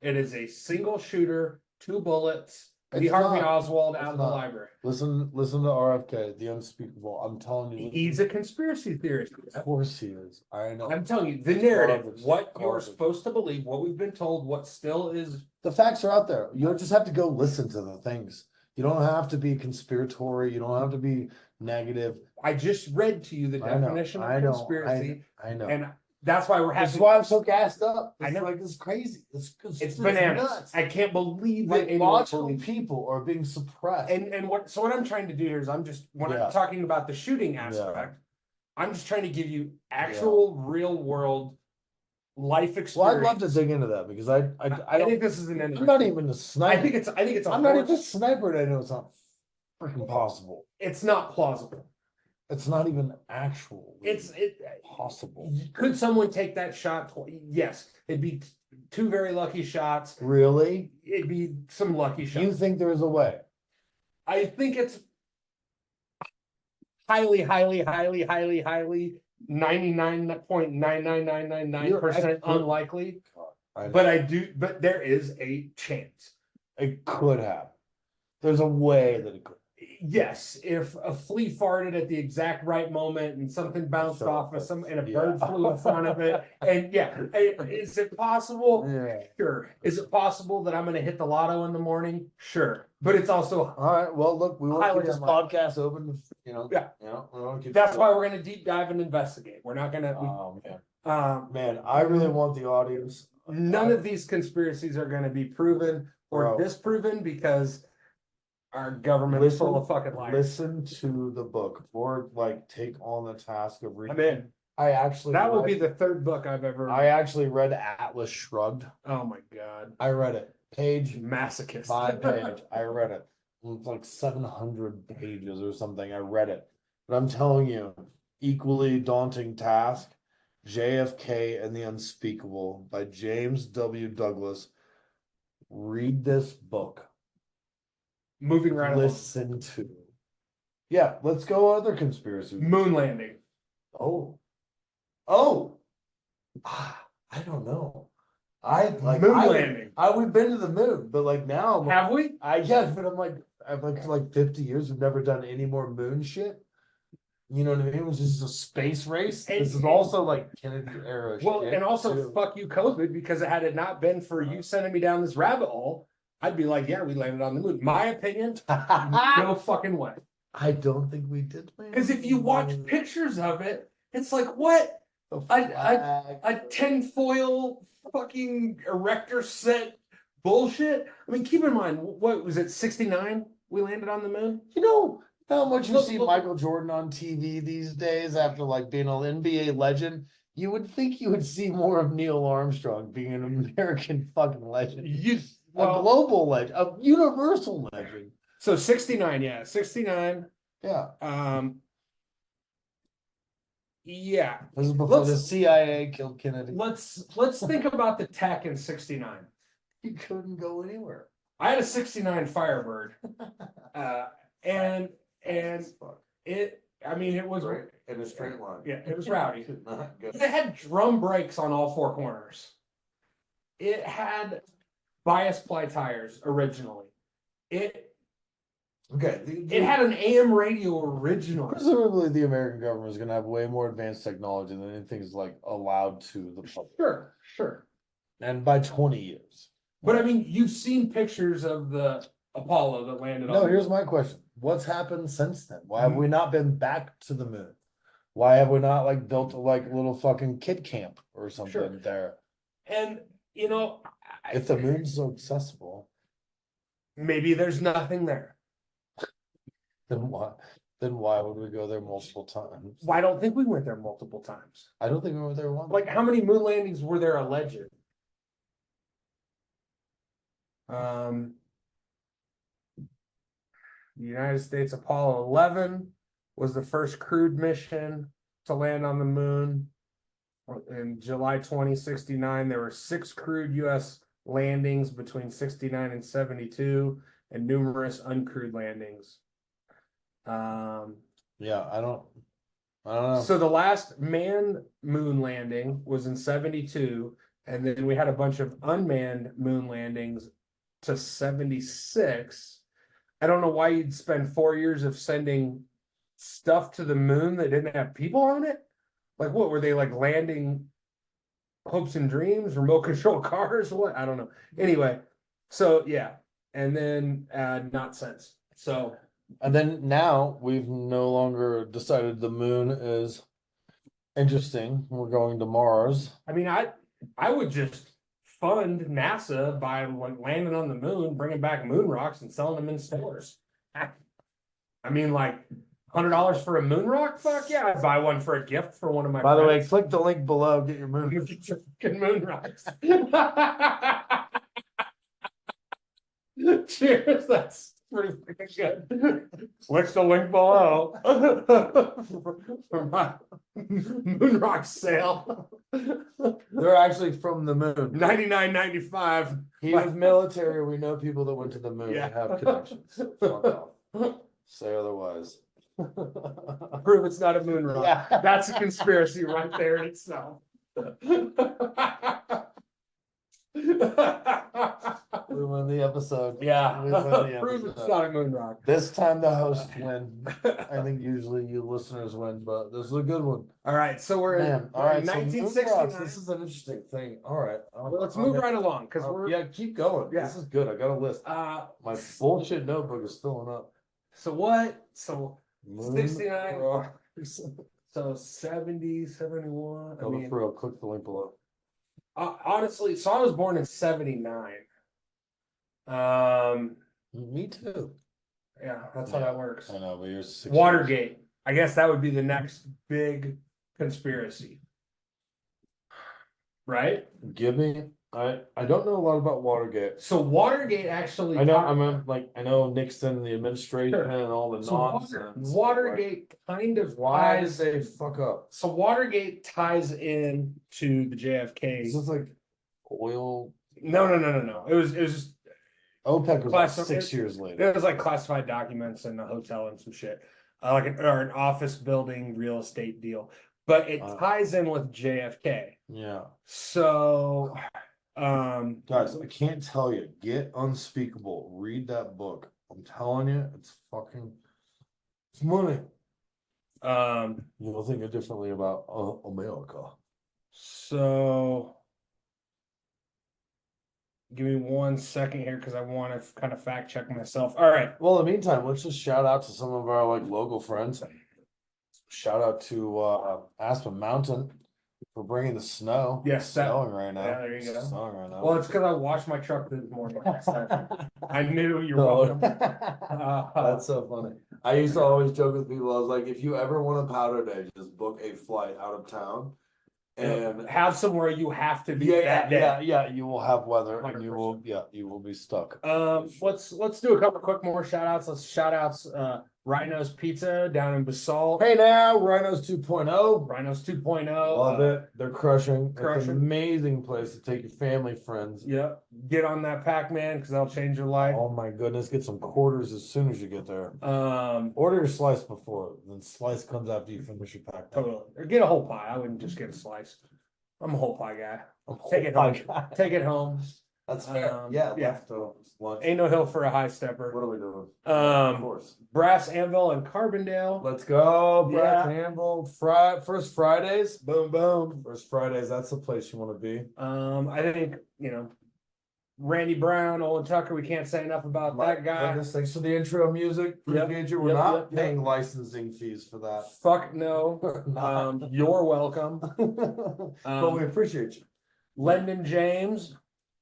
it is a single shooter, 2 bullets, Lee It's Harvey not. Oswald It's out of the not. library. Listen to RFK, the unspeakable. I'm telling you. He's a conspiracy theorist. Of course he is. I know. I'm telling you, the It's narrative, garbage. what you're Garbage. supposed to believe, what we've been told, what still is. The facts are out there. You just have to go listen to the things. You don't have to be conspiratory. You don't have to be negative. I just read to you the I know, definition I of know, conspiracy, I know. and that's why we're That's having. why I'm so gassed up. I know. Like it's crazy. It's bananas. nuts. I can't believe that Like anyone logical believes. people are being suppressed. And what I'm trying to do here is when Yeah. I'm talking about the shooting aspect, I'm just trying to give you actual real world life experience. Well, I'd love to dig into that because I I don't. think this is an end. I'm not even a sniper. I think it's a I'm not horse- even a sniper. And I know it's not freaking possible. It's not plausible. It's not even actual. It possible. could someone take that shot? Yes, it'd be 2 very lucky shots. Really? It'd be some lucky shots. You think there's a way? I think it's highly 99.99999% unlikely. I know. But there is a chance. It could happen. There's a way that it could. Yes, if a flea farted at the exact right moment and something bounced So, off of and a yeah. bird flew in front of it, and is it possible? Yeah. Sure. Is it possible that I'm going to hit the lotto in the morning? Sure. But it's also All right. Well, look, we want to Highly keep this unlikely. podcast open. Yeah. We want to keep. that's why we're going to deep dive and investigate. We're not going to. Oh man, Um, I really want the audience. none of these conspiracies are going to be proven or Bro. disproven because our government is full of fucking liars. Listen to the book or like take on the task of reading. I'm in. I actually That would be read- the 3rd book I've ever. I actually read Atlas Shrugged. Oh my god. I read it. page Masochist. by page. I read it. It's like 700 pages or something. I read it. But I'm telling you, equally daunting task. JFK and the Unspeakable by James W. Douglas. Read this book. Moving right along. Listen to. Yeah, let's go other conspiracy. Moon landing. Oh. I don't know. Moon landing. We've been to the moon, but like now I'm like, Have we? but I'm like, I've like for like 50 years, we've never done any more moon shit. You know what I mean? It was just a space race. This is also like Kennedy era Well, shit. and also too. fuck you, COVID, because had it not been for you sending me down this rabbit hole, I'd be like, yeah, we landed on the moon. My opinion, no fucking way. I don't think we did land. Because if you watch pictures of it, it's like what? A tinfoil fucking erector set bullshit. I mean, keep in mind, what was it, 69? We landed on the moon? You know how much you Look, see look. Michael Jordan on TV these days after like being an NBA legend? You would think you would see more of Neil Armstrong being an American fucking legend. A global legend, a universal legend. So 69, yeah. 69. Yeah. Yeah. This is before the Let's- CIA killed Kennedy. Let's think about the tech in 69. You couldn't go anywhere. I had a 69 Firebird. And it, I mean, it was, Right in a straight line. yeah, it was rowdy. Could not go. It had drum brakes on all four corners. It had bias ply tires originally. It Okay. had an AM radio originally. Presumably the American government is going to have way more advanced technology than anything's like allowed to the public. Sure. And by 20 years. But I mean, you've seen pictures of the Apollo that landed on. No, here's my question. What's happened since then? Why have we not been back to the moon? Why have we not like built like a little fucking kid camp or something Sure. there? And you know, If the moon's so accessible, maybe there's nothing there. then why would we go there multiple times? Well, I don't think we went there multiple times. I don't think we were there once. Like, how many moon landings were there alleged? The United States Apollo 11 was the first crewed mission to land on the moon. In July 2069, there were 6 crewed U.S. landings between 69 and 72, and numerous uncrewed landings. Yeah, I don't know. So the last manned moon landing was in 72, and then we had a bunch of unmanned moon landings to 76. I don't know why you'd spend 4 years of sending stuff to the moon that didn't have people on it. Like, what were they like landing hopes and dreams, remote control cars? What? I don't know. Anyway, so yeah, and then not since. So And then now we've no longer decided the moon is interesting. We're going to Mars. I mean, I would just fund NASA by landing on the moon, bringing back moon rocks and selling them in stores. I mean, like $100 for a moon rock? Fuck yeah, I'd buy one for a gift for one of my By the way, friends. click the link below, get your moon. Get your fucking moon rocks. Cheers, that's pretty freaking good. Click the link below for my moon rock sale. They're actually from the moon. $99.95. He was military. We know people that went to the moon Yeah. and have connections. Fuck off. Say otherwise. Prove it's not a moon rock. Yeah. That's a conspiracy right there in itself. We won the episode. Yeah. We won the Prove it's episode. not a moon rock. This time the hosts win. I think usually you listeners win, but this is a good one. All right, so we're Man, in all right, so moon rocks, 1969. this is an interesting thing. All right. Well, let's move right along because we're Yeah, keep going. Yeah. This is good. I got a list. My bullshit notebook is filling up. So what? So Moon 69. rocks. so 70, 71. I Oh, mean, for real, click the link below. honestly, so I was born in 79. Me too. Yeah, that's how that works. I know, but you're 6 Watergate. I guess that would be the next big conspiracy. Right? Give me I don't know a lot about Watergate. So Watergate actually. I know, I know Nixon, the administration Sure. and all the So nonsense. Watergate kind of Why did ties. they fuck up? So Watergate ties in to the Is JFK. this like oil? No. It was just OPEC was Class- like 6 years later. it was like classified documents in a hotel and some shit, like an office building real estate deal. But it ties in with JFK. Yeah. So, Guys, I can't tell you. Get Unspeakable. Read that book. I'm telling you, it's money. You'll think differently about America. So give me 1 second here because I want to kind of fact check myself. All right. Well, in the meantime, let's just shout out to some of our like local friends. Shout out to Aspen Mountain for bringing the snow. Yes, It's snowing right now. yeah, there you go. It's snowing right now. Well, it's because I washed my truck this morning. I knew you're No. welcome. That's so funny. I used to always joke with people. I was like, if you ever want a powder day, just book a flight out of town and have somewhere you have to be yeah, that day. yeah. You will have weather, and 100%. you will be stuck. Let's do a couple quick more shout outs. Let's shout outs Rhino's Pizza down in Basalt. Hey now, Rhinos 2.0. Rhinos 2.0. Love it. They're crushing. It's Crushing. an amazing place to take your family, friends. Yep. Get on that Pac-Man because that'll change your life. Oh my goodness, get some quarters as soon as you get there. Um, Order your slice before, then slice comes after you finish your pack. totally. Or get a whole pie. I wouldn't just get a slice. I'm a whole pie guy. Oh Take it my home. God. Take it home. That's fair. Yeah. Leftovers, lunch. Ain't no hill for a high What stepper. are we doing? Of course. Brass Anvil and Carbondale. Let's go, Brass Yeah. Anvil. First Fridays. Boom, boom. First Fridays. That's the place you want to be. I think, Randy Brown, Owen Tucker, we can't say enough about that guy. Goodness, thanks for the intro music. Yep, Appreciate you. We're yep, not yep, paying licensing fees for that. Fuck no. You're welcome. But we appreciate you. Lendon James.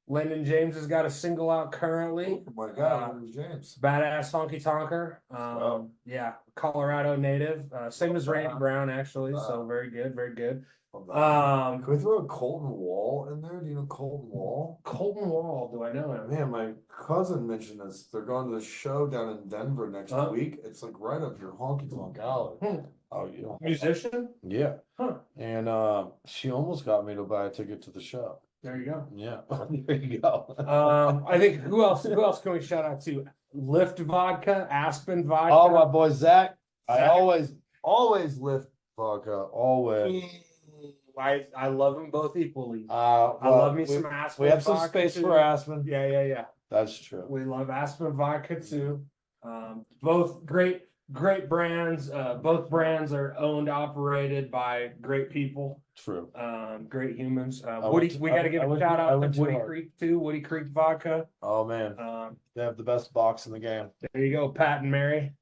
Lendon James has got a single out currently. Oh my God, it was James. Badass honky tonker. Wow. Yeah, Colorado native. Same as Randy Wow. Brown, actually. Wow. So very good, very good. Can we throw a Colton Wall in there? Do you know Colton Wall? Colton Wall, do I know him? Man, my cousin mentioned this. They're going to the show down in Denver next Huh? week. It's like right up your honky tonk alley. Hmm. Oh, yeah. Musician? Yeah. Huh. And she almost got me to buy a ticket to the show. There you go. Yeah. There you go. I think who else can we shout out to? Lift Vodka, Aspen Vodka. Oh, my boy Zach. I Zach. always lift vodka. Always. I love them both equally. I love me some Aspen. We have some vodka space too. for Aspen. Yeah. That's true. We love Aspen Vodka too. Both great brands. Both brands are owned, operated by great people. True. Great humans. went Woody, to- we got to give I a went shout to- I out went to to Woody our- Creek too. Woody Creek Vodka. Oh man, they have the best box in the game. There you go, Pat and Mary.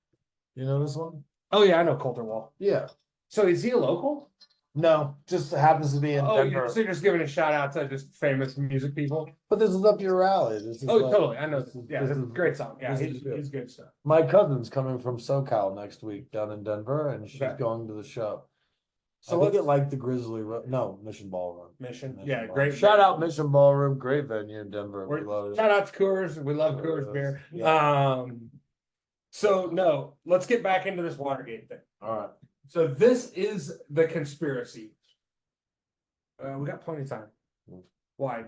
You know this one? Oh yeah, I know Coulter Wall. Yeah. So is he a local? No, just happens to be in Oh, Denver. so you're just giving a shout out to just famous music people. But this is up your alley. This is Oh, like- totally. I know. this is- Yeah, this this is is- a great song. Yeah, this is he's good stuff. My cousin's coming from SoCal next week down in Denver, and she's Okay. going to the show. So So I think let's- it like the Grizzly. No, Mission Ballroom. Mission. Mission Yeah, Ballroom. great. Shout out Mission Ballroom, great venue in Denver. We We're- love it. Shout out to Coors. We love Coors beer. Yeah. So no, let's get back into this Watergate thing. All right. So this is the conspiracy. We got plenty of time. Why?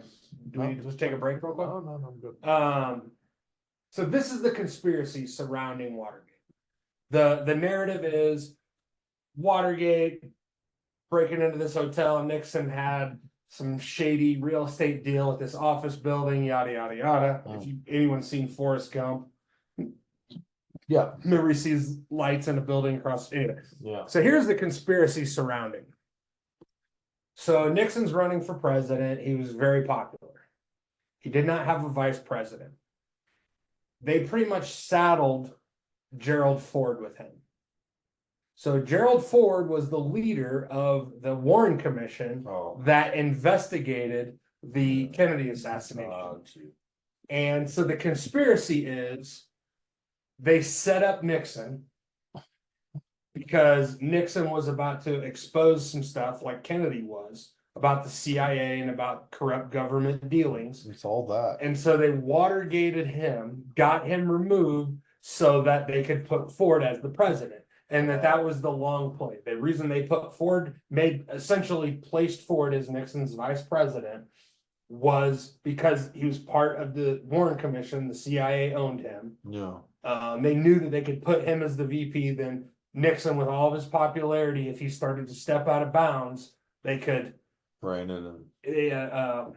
Do we No, need to just take a break real quick? No, I'm good. So this is the conspiracy surrounding Watergate. The narrative is Watergate breaking into this hotel. Nixon had some shady real estate deal with this office building, yada yada yada. If anyone's seen Forrest Gump, Yeah. remember he sees lights in a building across. Anyway, Yeah. so here's the conspiracy surrounding. So Nixon's running for president. He was very popular. He did not have a vice president. They pretty much saddled Gerald Ford with him. So Gerald Ford was the leader of the Warren Commission Oh. that investigated the Kennedy assassination. Oh, gee. And so the conspiracy is they set up Nixon because Nixon was about to expose some stuff like Kennedy was about the CIA and about corrupt government dealings. It's all that. And so they Watergated him, got him removed so that they could put Ford as the president. And that was the long play. The reason they put Ford, essentially placed Ford as Nixon's vice president, was because he was part of the Warren Commission. The CIA owned him. Yeah. They knew that they could put him as the VP. Then Nixon, with all of his popularity, if he started to step out of bounds, they could Rein it in.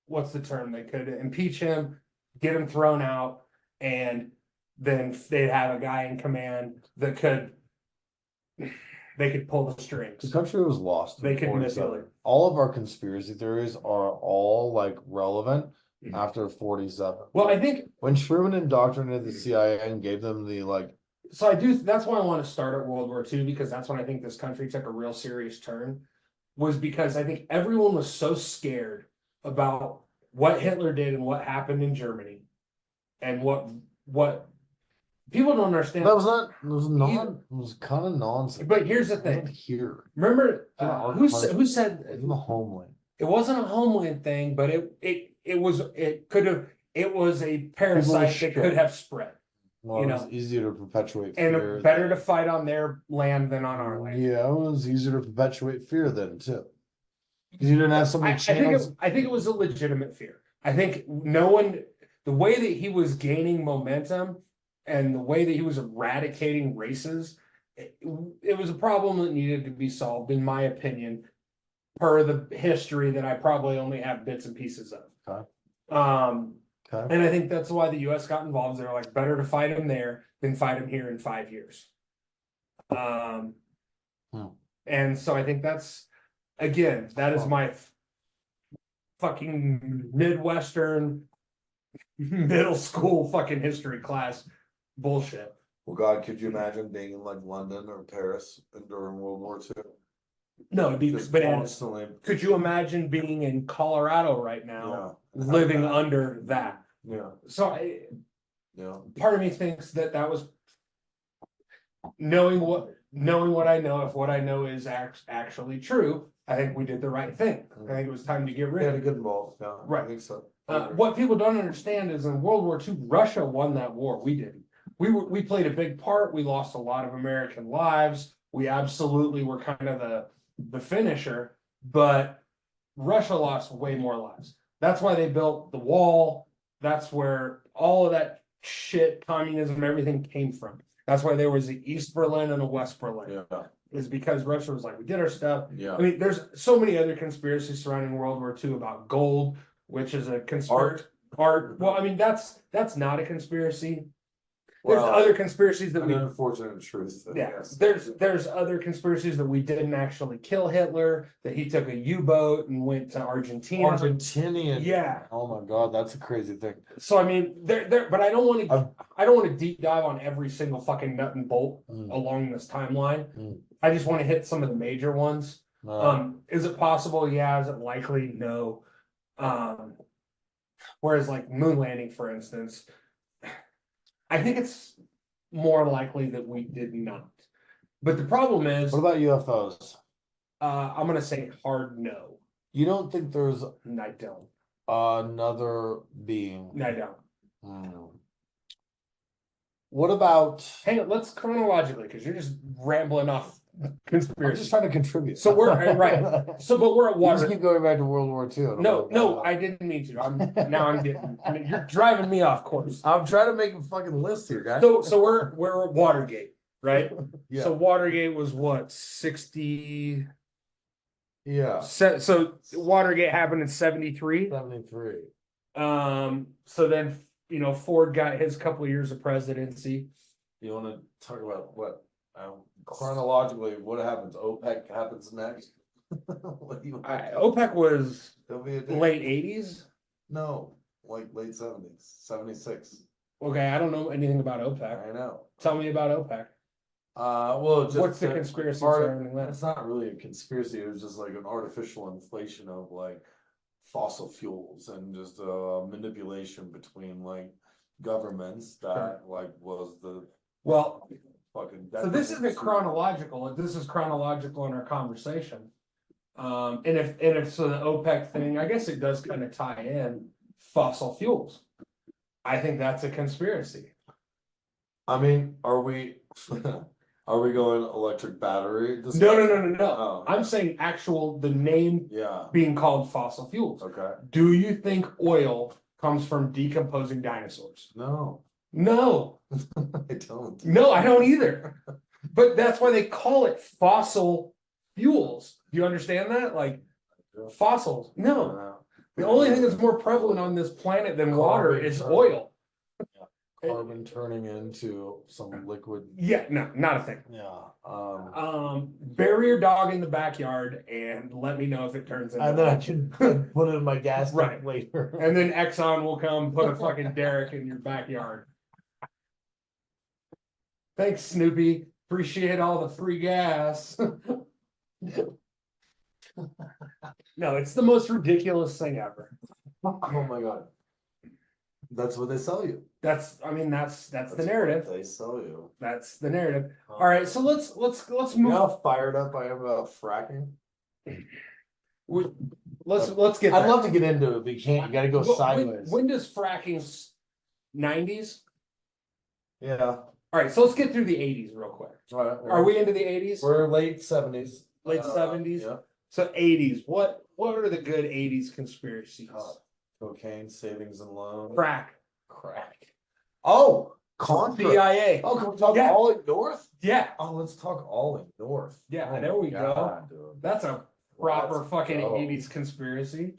what's the term? They could impeach him, get him thrown out, and then they'd have a guy in command that they could pull the The strings. country was lost. in They could 47. manipulate. All of our conspiracy theories are all like relevant Mhm. after 47. Well, I think When Truman indoctrinated the CIA and gave them the like, so. That's why I want to start at World War II, because that's when I think this country took a real serious turn. Was because I think everyone was so scared about what Hitler did and what happened in Germany, and what people don't understand. that was not, it was not, it was kind of nonsense. But here's the It wasn't thing. here. Remember Yeah, who said In the homeland. it wasn't a homeland thing, but it was a parasite that could have spread, Well, you it was know, easier to perpetuate and fear. better to fight on their land than on our land. Yeah, it was easier to perpetuate fear then too. Because you didn't have so many I think channels. I think it was a legitimate fear. I think the way that he was gaining momentum and the way that he was eradicating races, it was a problem that needed to be solved, in my opinion, per the history that I probably only have bits and pieces of. Okay. And I think that's why the US got involved. They're like, better to fight him there than fight him here in 5 years. And so I think that's, again, that is my fucking Midwestern middle school fucking history class bullshit. Well, God, could you imagine being in like London or Paris during World War II? No, it'd be Just bananas. constantly. Could you imagine being in Colorado right now, living under that? Yeah, So yeah. part of me thinks that was knowing what I know. If what I know is actually true, I think we did the right thing. I think it was time to get We rid had of a it. good involved, yeah, I Right. think so. What people don't understand is in World War II, Russia won that war. We didn't. We played a big part. We lost a lot of American lives. We absolutely were kind of the finisher, but Russia lost way more lives. That's why they built the wall. That's where all of that shit, communism, everything came from. That's why there was an East Berlin and a West Berlin. Yeah, Is because Russia was like, we did our stuff. yeah. I mean, there's so many other conspiracies surrounding World War II about gold, which is a conspiracy. Art. Well, I mean, that's not a conspiracy. There's Well, other conspiracies that an we. unfortunate truth. Yeah, yes. there's other conspiracies that we didn't actually kill Hitler, that he took a U-boat and went to Argentina. Argentinian. Yeah. Oh my God, that's a crazy thing. So I mean, but I don't want to deep dive on every single fucking nut and bolt along this timeline. I just want to hit some of the major ones. Is it possible? Yeah. Is it likely? No. Whereas like moon landing, for instance, I think it's more likely that we did not. But the problem is, What about UFOs? I'm gonna say hard no. You don't think there's I don't. another being? I don't. What about? Hang on, let's chronologically, because you're just rambling off I'm conspiracy. just trying to contribute. So we're right. So, but we're at You just water. keep going back to World War II. No, I didn't mean to. I'm getting. I mean, you're driving me off course. I'm trying to make a fucking list here, guys. So we're at Watergate, right? Yeah. So Watergate was what, 60? Yeah. So Watergate happened in 73. 73. So then Ford got his couple of years of presidency. You want to talk about what chronologically? What happens? OPEC happens next. What do you? OPEC was There'll be a day. late 80s. No, like late 70s, 76. Okay, I don't know anything about OPEC. I know. Tell me about OPEC. Well, just What's the conspiracy surrounding that? It's not really a conspiracy. It was just like an artificial inflation of like fossil fuels and just manipulation between like governments that like was the fucking. So this isn't chronological. This is chronological in our conversation. And if so, the OPEC thing, I guess it does kind of tie in fossil fuels. I think that's a conspiracy. I mean, are we are we going electric battery? No. Oh, I'm saying the name yeah. being called fossil fuels. Okay. Do you think oil comes from decomposing dinosaurs? No, No, I don't. no, I don't either. But that's why they call it fossil fuels. Do you understand that? Like fossils. No. The only thing that's more prevalent on this planet than water Carbon is turning. oil. Carbon turning into some liquid. Yeah, no, not a thing. Yeah. Bury your dog in the backyard and let me know if it turns into And then I oil. can put it in my gas tank Right. later. And then Exxon will come put a fucking derrick in your backyard. Thanks, Snoopy. Appreciate all the free gas. No, it's the most ridiculous thing ever. Oh my god. That's what they sell you. That's the That's narrative. what they sell you. That's the narrative. All right, so let's You move. know how fired up I am about fracking? Let's get I'd there. love to get into it, but you can't. You got to go sideways. When does fracking 90s? Yeah. All right, so let's get through the 80s real quick. All right. Are we into the 80s? We're late 70s. Late 70s? Yeah. So 80s. What are the good 80s conspiracies? Cocaine, savings and loan. Crack. Oh, Contra. CIA. Oh, can we talk Yeah. all in North? Yeah. Oh, let's talk all in North. Yeah, Oh there we my go. God, dude. That's a proper Let's fucking go. 80s conspiracy.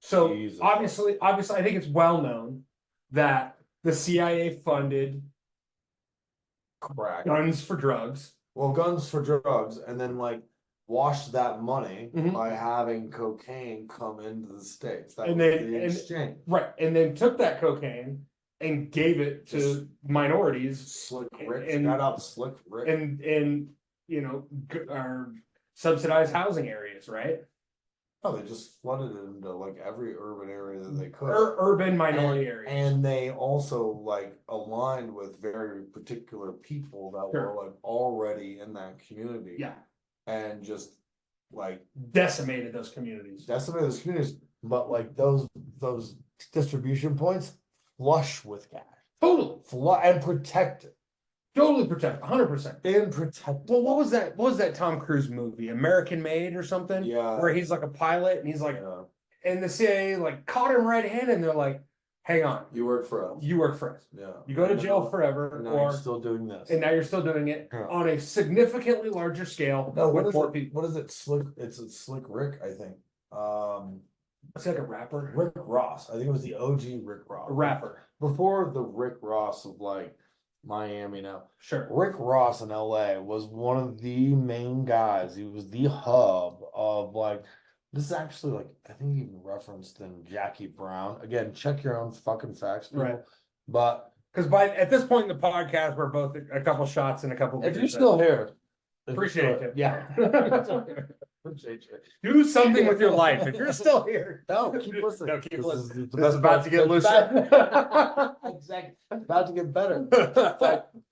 So Jesus. obviously, I think it's well known that the CIA funded Crack. guns for drugs. Well, guns for drugs, and then like washed that money Mhm. by having cocaine come into the States. That And was then- the and- exchange. Right. And then took that cocaine and gave it to minorities Slick Rick. and- Shout out Slick Rick. in our subsidized housing areas, right? Oh, they just flooded it into like every urban area that they could. Urban minority and, areas. and they also like aligned with very particular people that Sure. were like already in that community. Yeah. And just like Decimated those communities. decimated those communities, but like those distribution points flush with cash. Totally. And protected. Totally protect. 100%. And protected. Well, what was that? What was that Tom Cruise movie? American Made or something? Yeah. Where he's like a pilot and he's like, Yeah. and the CIA like caught him red-handed and they're like, hang on, You work for us. you work for us. Yeah. You go to And jail now- forever, and now or you're still doing this. and now you're still doing it Yeah. on a significantly larger scale No, what with is more it? people. What is it? It's a Slick Rick, I think. It's like a rapper. Rick Ross. I think it was the OG Rick Ross. A rapper. Before the Rick Ross of like Miami now. Sure. Rick Ross in LA was one of the main guys. He was the hub of like, this is actually like, I think even referenced in Jackie Brown. Again, check your own fucking facts, people. Right. But Because at this point in the podcast, we're both a couple shots and a couple. if you're beers still in. here, Appreciate it. Yeah. Appreciate you. Do something with your life. If you're still here. No, keep listening. No, keep This listening. is the This is best about part. to get It's looser. bad. Exactly. About to get better.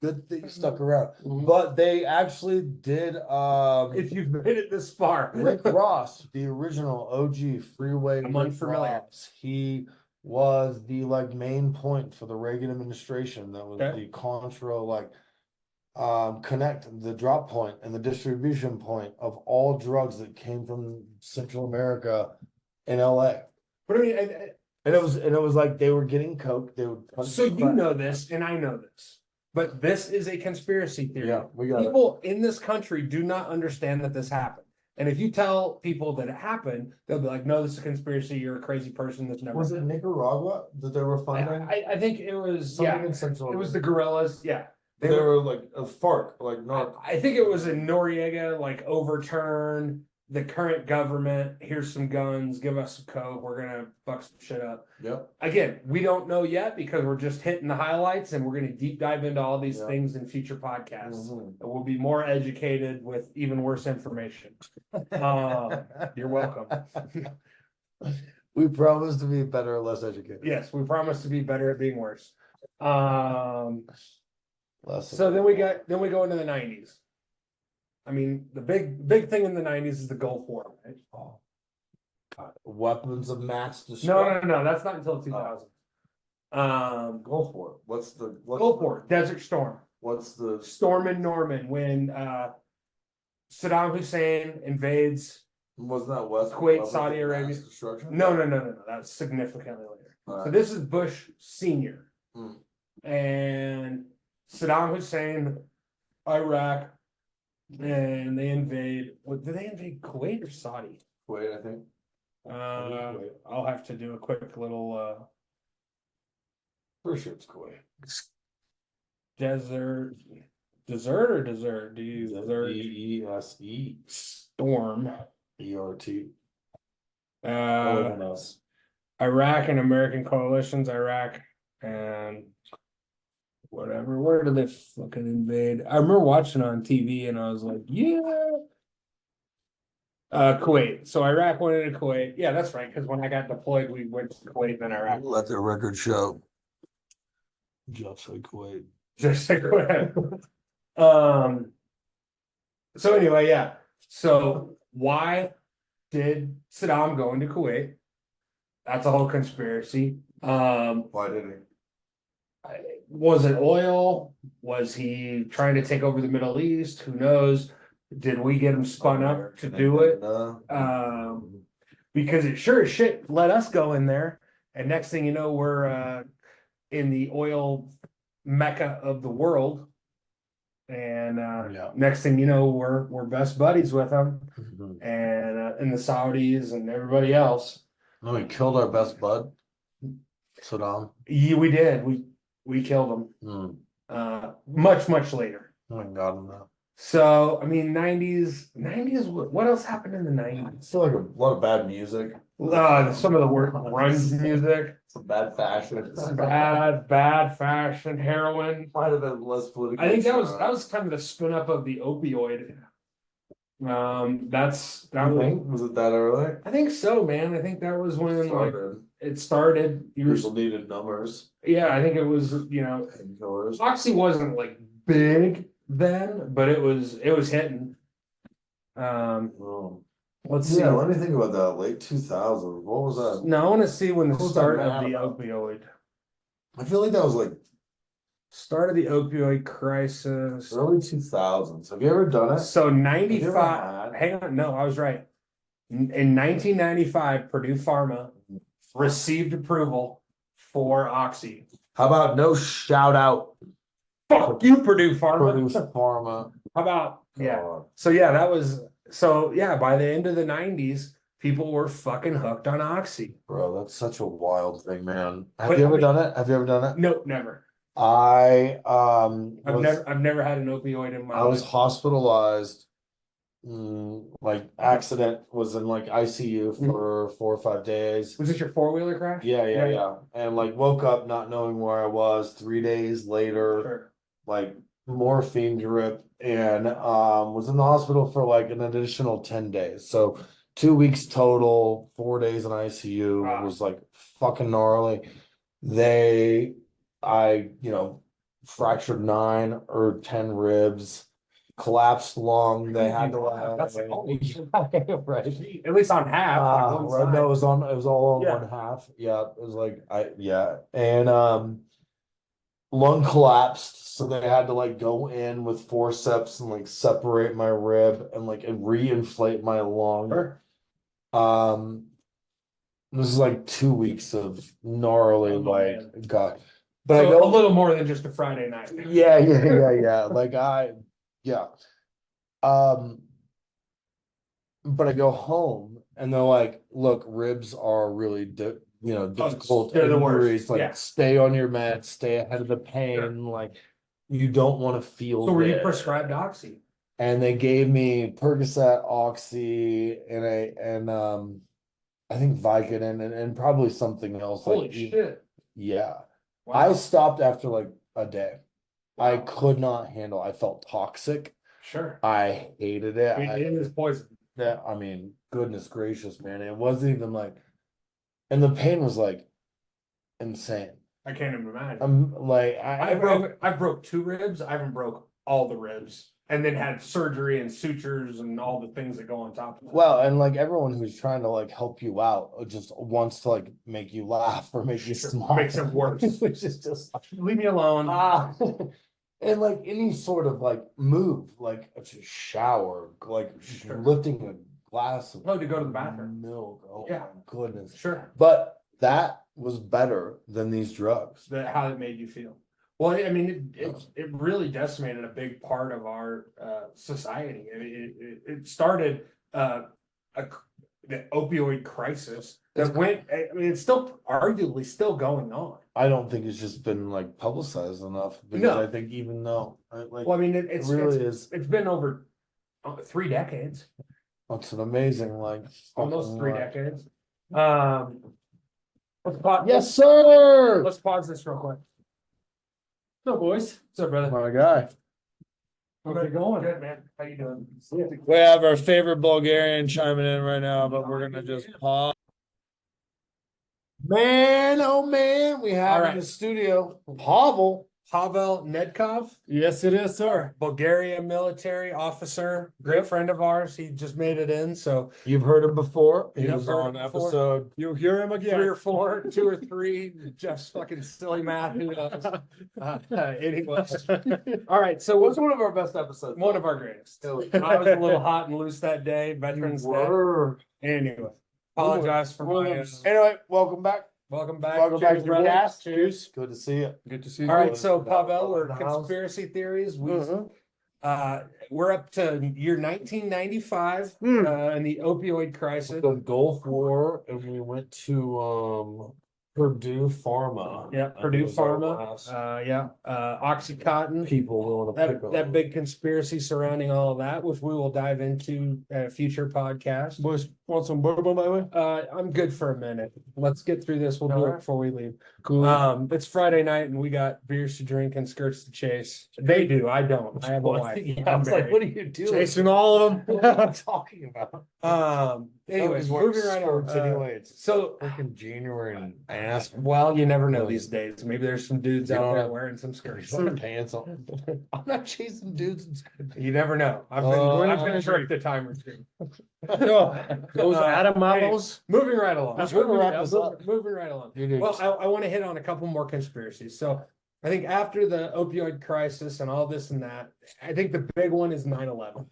Good that you stuck around. But they actually did If you've made it this far. Rick Ross, the original OG freeway. I'm Rick unfamiliar. Ross, he was the like main point for the Reagan administration. That was Okay. the Contra connect the drop point and the distribution point of all drugs that came from Central America in LA. But I mean, And it was like they were getting coke. They would punch so the you crack. know this, and I know this, but this is a conspiracy theory. Yeah, we got it. People in this country do not understand that this happened. And if you tell people that it happened, they'll be like, "No, this is a conspiracy. You're a crazy person. That's never." Was it Nicaragua that they were funding? I think it was. Something Yeah, in Central. it was the guerrillas. Yeah, They were like a FARC, like not. I think it was a Noriega, like overturn the current government. Here's some guns. Give us some coke. We're gonna fuck some shit up. Yep. Again, we don't know yet because we're just hitting the highlights, and we're gonna deep dive into all these Yeah. things in future podcasts. Mhm. And we'll be more educated with even worse information. You're welcome. We promise to be better or less educated. Yes, we promise to be better at being worse. Less So then we go into the 90s. I mean, the big thing in the 90s is the Gulf War, right? Oh, God. Weapons of mass No, destruction. no, no, that's not until 2000. Go for it. What's Gulf War, Desert Storm, what's the Storm in Norman, when Saddam Hussein invades. wasn't that West Kuwait, weapons Saudi of mass Arabia. destruction? No, that's significantly later. So Alright. this is Bush Senior, Hmm. and Saddam Hussein, Iraq, and they invade. What did they invade? Kuwait or Saudi? Wait, I think. I'll have to do a quick little Pretty sure it's Kuwait. desert or desert. Do you desert DESE storm? ERT. Uh, Than us. Iraq and American coalitions, Iraq and whatever. Where did they fucking invade? I remember watching on TV and I was like, yeah. Kuwait. So Iraq went into Kuwait. Yeah, that's right. Because when I got deployed, we went to Kuwait, then Iraq. Let the record show. Just like Kuwait. Just like Kuwait. So anyway, yeah. So why did Saddam go into Kuwait? That's a whole conspiracy. Why did he? Was it oil? Was he trying to take over the Middle East? Who knows? Did we get him spun up to do it? No. Because it sure as shit let us go in there. And next thing you know, we're in the oil mecca of the world. And Yeah. next thing you know, we're best buddies with them. Mhm. And the Saudis and everybody else. No, we killed our best bud, Saddam. Yeah, we did. We killed him. Much later. I got him now. So I mean, 90s. What else happened in the 90s? I feel like a lot of bad music. Some of the worst grunge music. Some bad fashion. Bad fashion, heroin. Might have been less political. I think that was kind of the spin up of the opioid. Was it that early? I think so, man. I think that was when Started. it started. People needed numbers. Yeah, I think it was, Painkillers. Oxy wasn't like big then, but it was hitting. Oh. Let's see. Yeah, let me think about that. Late 2000s. What was that? No, I want to see when the What was start that of the about? opioid. I feel like that was like Start of the opioid crisis. early 2000s. Have you ever done it? So Have you 95. ever had? Hang on, no, I was right. In 1995, Purdue Pharma received approval for Oxy. How about no shout out? Fuck you, Purdue Pharma. Purdue Pharma. How about yeah? God. So yeah, by the end of the 90s, people were fucking hooked on Oxy. Bro, that's such a wild thing, man. Have But, you ever I mean- done it? Have you ever done it? No, never. I I've never had an opioid in my I was life. hospitalized, like accident, was in like ICU for 4 or 5 days. Was it your four-wheeler crash? Yeah. And like woke up not knowing where I was 3 days later, Sure. like morphine drip, and was in the hospital for like an additional 10 days. So 2 weeks total, 4 days in ICU. Wow. Was like fucking gnarly. I fractured 9 or 10 ribs, collapsed lung. They had to That's like, holy shit. right. At least on half. like one Right, side. no, it was all on Yeah. one half. Yeah, it was like and lung collapsed, so they had to like go in with forceps and like separate my rib and like reinflate my lung. Sure. This is like 2 weeks of gnarly, Oh, like man. God. But I So go a little more than just a Friday night. yeah. Like yeah. But I go home and they're like, look, ribs are really difficult they're the worst. injuries. Like, Yeah. stay on your meds, stay ahead of the pain. Like, you don't want to feel So were you it. prescribed Oxy? And they gave me Percocet, Oxy, and I think Vicodin and probably something else. Holy like, shit. yeah. Wow. I stopped after like a day. I Wow. could not handle. I felt toxic. Sure. I hated it. It is poison. Yeah, I mean, goodness gracious, man. It wasn't even like, and the pain was like insane. I can't even imagine. I'm like, I broke 2 ribs. I haven't broke all the ribs. and then had surgery and sutures and all the things that go on top of that. Well, and like everyone who's trying to like help you out just wants to like make you laugh or make you Sure, smile. makes it worse. Which is just Leave me alone. and like any sort of like move, like a shower, like Sure. lifting a glass of To go to the bathroom. milk. Oh Yeah. my goodness. Sure. But that was better than these drugs. How it made you feel. Well, I mean, it really decimated a big part of our society. It started the opioid crisis that went. I mean, it's still arguably still going on. I don't think it's just been like publicized enough because No. I think even though like Well, I mean, it really is. It's been over 3 decades, It's an amazing like almost fucking 3 ride. decades. Let's pause. Yes, sir. Let's pause this real quick. No, boys. What's up, brother? My guy. How's it going? Good, man. How you doing? We have our favorite Bulgarian chiming in right now, but we're gonna just pause. Man, oh man, we have All in right. the studio Pavel. Pavel Nedkov, Yes, it is, sir. Bulgaria military officer, great friend of ours. He just made it in, so You've heard him before. He Yep, was heard on him before. episode. You'll hear him 3 again. or 4, 2 or 3, Jeff's fucking silly math. Who knows? Anyway, all right. So What's one of our best episodes? one of our greatest. Still. I was a little hot and loose that day. Veterans Day. Were. Anyway, apologize for my. Anyway, welcome back. Welcome back. Welcome back to the brother. cast. Cheers. Good to see you. Good to see you. All right, boys. so Pavel, we're In the house. conspiracy theories. Mhm. We're up to year 1995 Hmm. and the opioid crisis. The Gulf War, and we went to Purdue Pharma. Yeah, I Purdue think was our Pharma. last Oxycontin. people willing to pick That up. big conspiracy surrounding all of that, which we will dive into at a future podcast. Boys, want some bourbon, by the way? I'm good for a minute. Let's get through this. We'll do it Alright. before we leave. Cool. It's Friday night and we got beers to drink and skirts to chase. They do. I don't. I have a wife. Yeah, I was like, what are you doing? Chasing all of them. What are you talking about? Anyways, Nobody's wearing moving right on. skirts anyway. It's So, freaking January and ass. well, you never know these days. Maybe there's some dudes You out don't there have- wearing some skirts. Some pants on. I'm not chasing dudes in skirts. You never know. I've been tricked a time or two. Those Adam models. Moving right along. Let's wrap this up. Moving right along. You Well, I want to hit on a couple more conspiracies. So I think after the opioid crisis and all this and that, I think the big one is 9/11.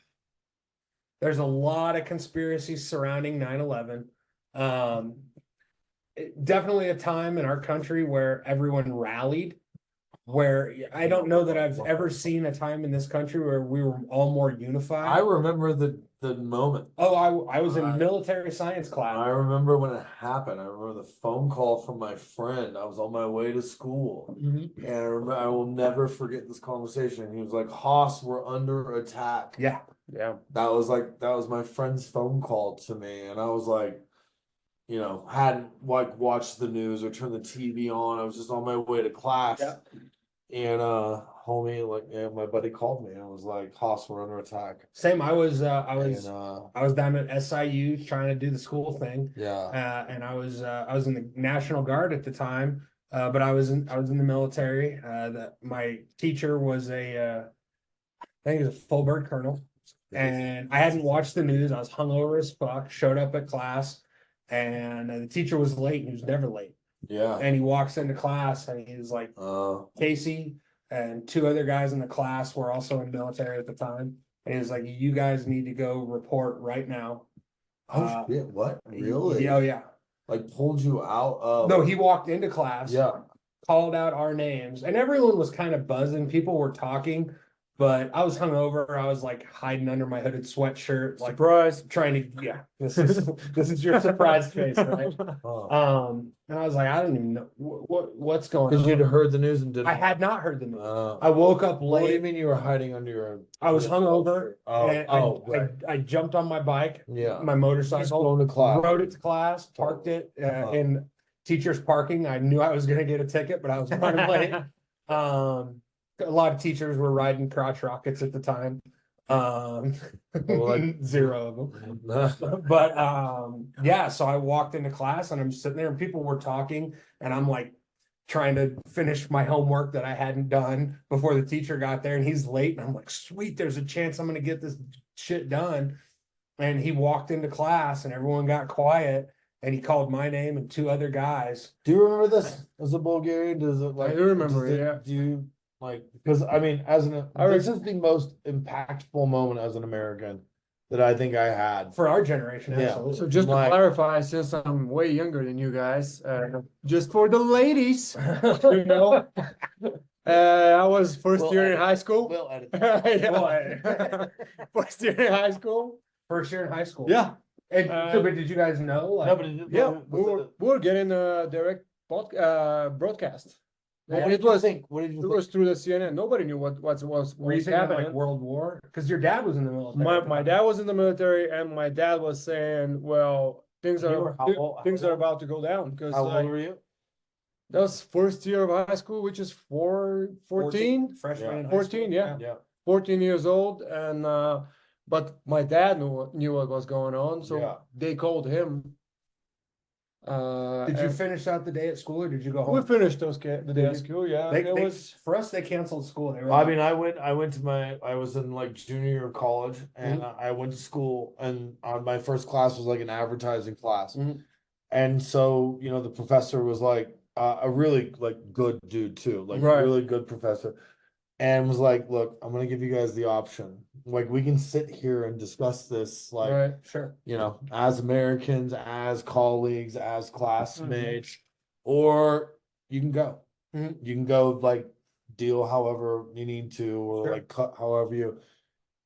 There's a lot of conspiracies surrounding 9/11. Definitely a time in our country where everyone rallied, where I don't know that I've ever seen a time in this country where we were all more unified. I remember the moment. Oh, I was in I- military science class. I remember when it happened. I remember the phone call from my friend. I was on my way to school. Mhm. And I will never forget this conversation. He was like, Haas, we're under attack. Yeah. Yeah. That was my friend's phone call to me. And I was like, hadn't like watched the news or turned the TV on. I was just on my way to class. Yeah. And homie, like my buddy called me and was like, Haas, we're under attack. Same. I was down at SIU trying to do the school thing. Yeah. And I was in the National Guard at the time, but I was in the military. My teacher was I think he was a full bird colonel, and I hadn't watched the news. I was hungover as fuck. Showed up at class, and the teacher was late. And he was never late. Yeah. And he walks into class, and he's like, Casey and 2 other guys in the class were also in the military at the time. And he was like, you guys need to go report right now. Oh shit, what? Really? Oh yeah. Like pulled you out of No, he walked into class, Yeah. called out our names, and everyone was kind of buzzing. People were talking, but I was hungover. I was like hiding under my hooded sweatshirt, like Surprise. trying to, yeah, this is your surprise face, right? And I was like, I don't even know what's going Because on. you'd heard the news and didn't. I had not heard the news. Oh. I woke up What do you late. mean you were hiding under your? I was hungover. And Right. I jumped on my bike, Yeah. my Just motorcycle, going to class. rode it to class, parked it Oh. in teacher's parking. I knew I was gonna get a ticket, but I was running late. A lot of teachers were riding crotch rockets at the time. like- 0 of them. But yeah, so I walked into class and I'm sitting there and people were talking and I'm like trying to finish my homework that I hadn't done before the teacher got there, and he's late, and I'm like, sweet, there's a chance I'm gonna get this shit done. And he walked into class and everyone got quiet, and he called my name and two other guys. Do you remember this as a Bulgarian? Does it like? do remember does it, yeah. Do you like? Because I mean, as an this is the most impactful moment as an American that I think I had. For our generation, Yeah. absolutely. So just to Like- clarify, since I'm way younger than you guys, just for the ladies, you know, I was first We'll year in edit high school. We'll edit. Yeah. First year in high school. First year in high school. Yeah. And so, but did you guys know? Like, No, but it, Yeah, was we were getting a direct broadcast. what It did you was think? What did you it think? was through the CNN. Nobody knew what was were you thinking happening. like World War? Because your dad was in the military. My dad was in the military, and my dad was saying, "Well, things You are were how old- things how are old? about to go down because How old were you? that was first year of high school, which is 14, freshman Yeah. in high 14, school. yeah. Yeah. 14 years old, and but my dad knew what was going on, so Yeah. they called him. Did you and finish out the day at school, or did you go we home? finished the day at school, yeah. They, It they- was for us. They canceled school. They were I like, mean, I went to I was in like junior year of college, and I went to school, and my first class was like an advertising class. Mhm. And so, you know, the professor was like a really like good dude too, like Right. really good professor, and was like, "Look, I'm gonna give you guys the option. Like, we can sit here and discuss this, like, right. sure. you know, as Americans, as colleagues, as classmates, or you can go. Mhm. You can go like deal however you need to, or Sure. like cut however you.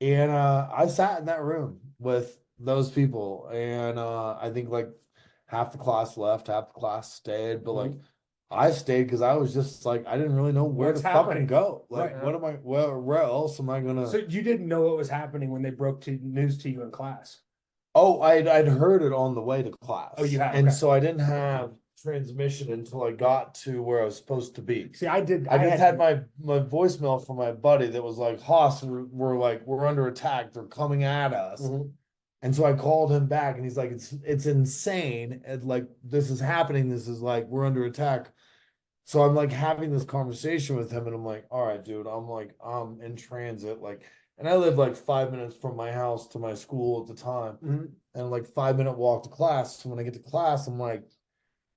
And I sat in that room with those people, and I think like half the class left, half the class stayed, but like I stayed because I was just like I didn't really know where What's to happening? fucking go. Like, Right. what am I? Where else am I gonna? So you didn't know what was happening when they broke to news to you in class. Oh, I'd heard it on the way to class. Oh, you had, and okay. so I didn't have transmission until I got to where I was supposed to be. See, I did. I just had my voicemail from my buddy that was like, Haas, we're under attack. They're coming at us. Mhm. And so I called him back, and he's like, it's insane. And like, this is happening. This is like, we're under attack. So I'm like having this conversation with him, and I'm like, all right, dude, I'm like, I'm in transit. Like, and I live like 5 minutes from my house to my school at the time, Mhm. and like 5 minute walk to class. So when I get to class, I'm like,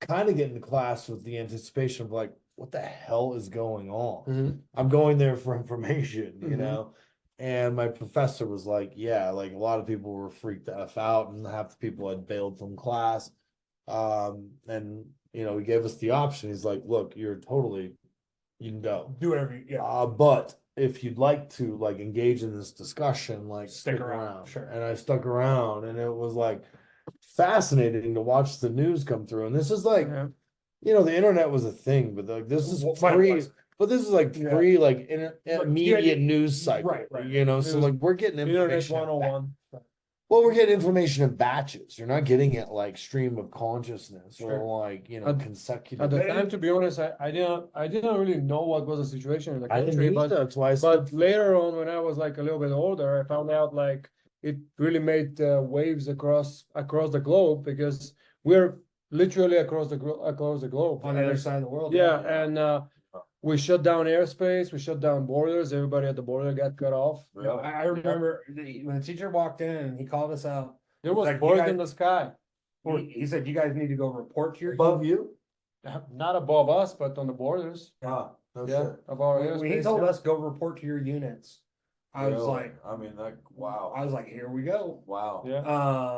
kind of getting to class with the anticipation of like, what the hell is going on? Mhm. I'm going there for information, you Mhm. know? And my professor was like, yeah, like a lot of people were freaked the F out, and half the people had bailed from class. And you know, he gave us the option. He's like, look, you can go. Do whatever you. Yeah. But if you'd like to like engage in this discussion, like Stick around, sure. And I stuck around, and it was like fascinating to watch the news come through. And this is like, Yeah. you know, the internet was a thing, but like this is But it pre, was. but this is like Yeah. pre like Right, immediate news cycle, right. you know. It So was like we're getting Internet information. 101. Well, we're getting information in batches. You're not getting it like stream of consciousness Sure. or like, you know, At- consecutive. At the time, to be honest, I didn't really know what was the situation in the I didn't country, either. but That's why I said, but later on, when I was like a little bit older, I found out like it really made waves across the globe, because we're literally across the globe. On the And other side of the world. yeah, and we shut down airspace, we shut down borders. Everybody at the border got cut off. No, I remember when the teacher walked in and he called us out. There was Like, you birds guys- in the sky, He said, "You guys need to go report to your." above you? not above us, but on the borders. Ah, no Yeah, shit. of our When he airspace. told yeah. us go report to your units, I was Really? like, I mean, that, wow. I was like, here we go. Wow. Yeah.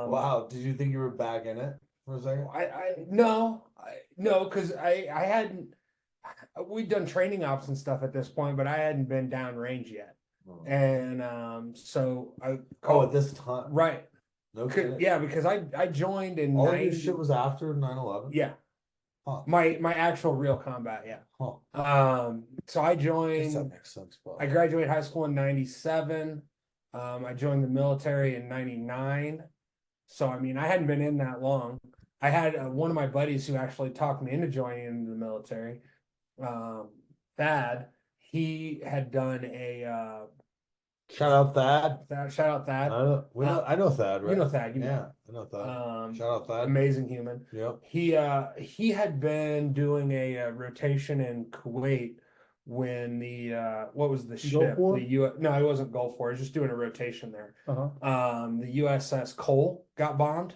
Wow. Did you think you were back in it for a second? No, because I hadn't. We'd done training ops and stuff at this point, but I hadn't been downrange yet, and so I Oh, called at this time. right. No kidding. Yeah, because I joined in All of your 90 shit was after 9/11? Yeah, Huh. my actual real combat. Yeah. Huh. So I Guess that joined. makes sense, but I graduated high school in 97. I joined the military in 99. So, I mean, I hadn't been in that long. I had one of my buddies who actually talked me into joining into the military. Thad, he had done Shout out Thad. Shout out Thad. I know Thad, right? You know Thad, you know. Yeah, I know Thad. Shout out Thad. Amazing human. Yep. He had been doing a rotation in Kuwait when the what was the ship? War? No, it wasn't Gulf War. It was just doing a rotation there. The USS Cole got bombed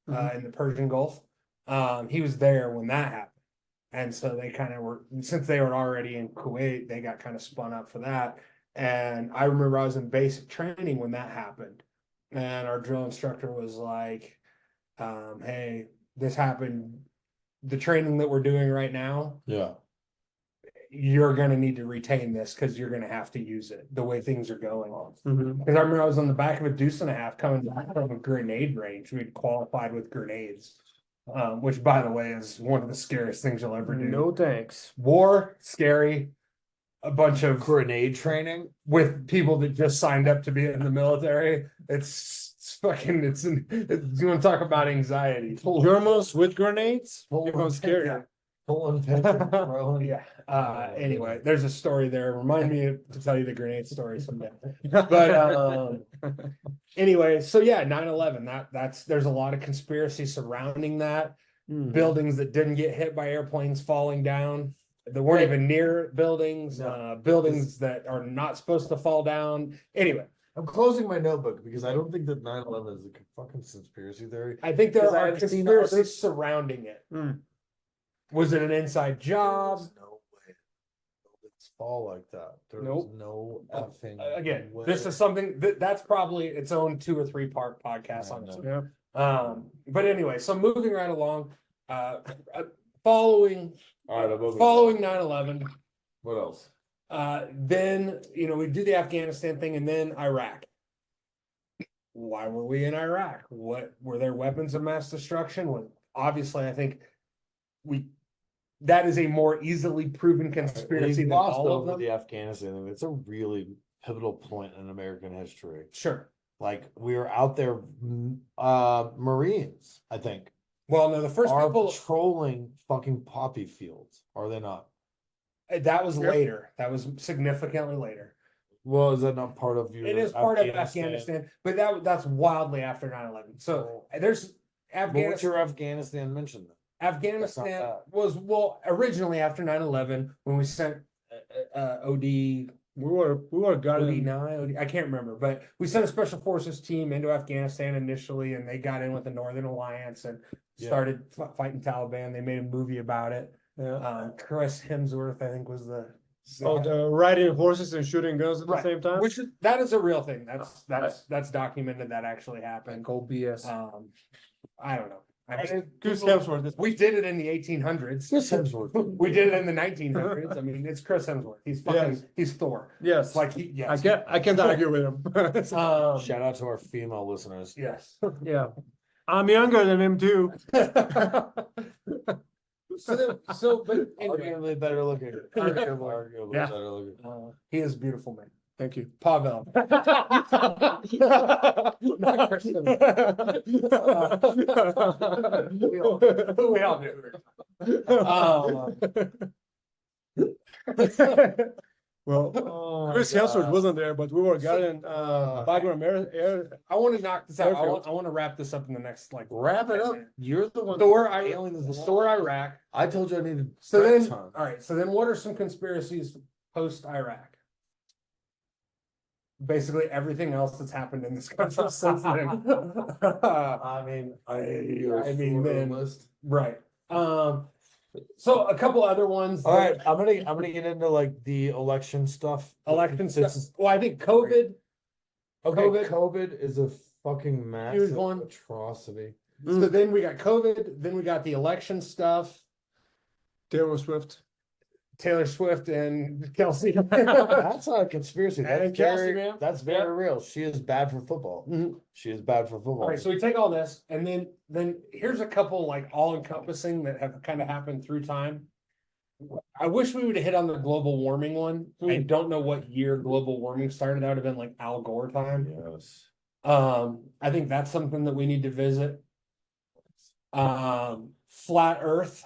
in the Persian Gulf. He was there when that happened. And so they kind of were, since they were already in Kuwait, they got kind of spun up for that. And I remember I was in basic training when that happened. And our drill instructor was like, hey, this happened. The training that we're doing right now, Yeah. you're going to need to retain this because you're going to have to use it the way things are going on. Mhm. Because I remember I was on the back of a deuce and a half coming back from a grenade range. We'd qualified with grenades, which, by the way, is one of the scariest things you'll ever do. No thanks. War, scary. A bunch of Grenade training. with people that just signed up to be in the military. It's fucking. You want to talk about anxiety? Germans with grenades? Full You're going scary. Yeah. Pulling pins, throwing. Yeah. Anyway, there's a story there. Remind me to tell you the grenade story someday. But anyway, so yeah, 9/11. There's a lot of conspiracy surrounding that. Buildings that didn't get hit by airplanes falling down. That weren't even near buildings. Buildings that are not supposed to fall down. Anyway, I'm closing my notebook because I don't think that 9/11 is a fucking conspiracy theory. I think there Because are I've seen conspiracies surrounding it. Mm. Was it an inside job? There's no way buildings fall like that. There's Nope. no effing Again, way. this is something that's probably its own 2 or 3 part podcast on its own. Yeah. But anyway, so moving right along, following All right, I'm moving. following 9/11, What else? then we did the Afghanistan thing and then Iraq. Why were we in Iraq? What were there weapons of mass destruction? Well, obviously, I think that is a more easily proven conspiracy We than lost all of over them. the Afghanistan thing. It's a really pivotal point in American history. Sure. Like we were out there, Marines, I think, Well, no, the first are people patrolling fucking poppy fields, are they not? that was Yep. later. That was significantly later. Well, is that not part of your? It is part of Afghanistan, but that's wildly after 9/11. So there's But what's Afghanistan. your Afghanistan mention then? Afghanistan that. was originally after 9/11 when we sent OD We were guarding. OD9, I can't remember, but we sent a special forces team into Afghanistan initially, and they got in with the Northern Alliance and Yeah. started fighting Taliban. They made a movie about it. Yeah. Chris Hemsworth, I think, was the The riding horses and shooting guns at the Right. same time. which that is a real thing. That's documented. That actually happened. Cold BS. I don't know. I mean, Goose Hemsworth. we did it in the 1800s. Chris Hemsworth. We did it in the 1900s. I mean, it's Chris Hemsworth. He's fucking. Yes. He's Thor. Yes. Like I can't argue with him. Shout out to our female listeners. Yes. Yeah. I'm younger than him too. But anyway, Arguably better looking. Arguably Yeah. better looking. he is a beautiful man. Thank you. Pavel. Not Chris Hemsworth. We all knew. Well, Oh, Chris God. Hemsworth wasn't there, but we were guarding Bagram Air. I want to knock this out. Airfield. I want to wrap this up in the next Wrap it up. You're the one. Thor, nailing this along. Thor, Iraq. I told you I needed. So prep then, time. all right. So then, what are some conspiracies post Iraq? Basically, everything else that's happened in this country since then. I mean, I mean, man. list. Right. So a couple other ones. All right, I'm gonna get into like the election stuff. Election This stuff. is- Well, I think COVID. Okay, COVID. COVID is a fucking massive one. atrocity. So then we got COVID. Then we got the election stuff. Taylor Swift. Taylor Swift and Kelsey. That's not a conspiracy. And That's Kelsey, very, man. that's very real. She is bad for football. Mhm. She is bad for football. All right, so we take all this, and then here's a couple like all-encompassing that have kind of happened through time. I wish we would have hit on the global warming one. I don't know what year global warming started. That would have been like Al Gore time. Yes. I think that's something that we need to visit. Flat Earth,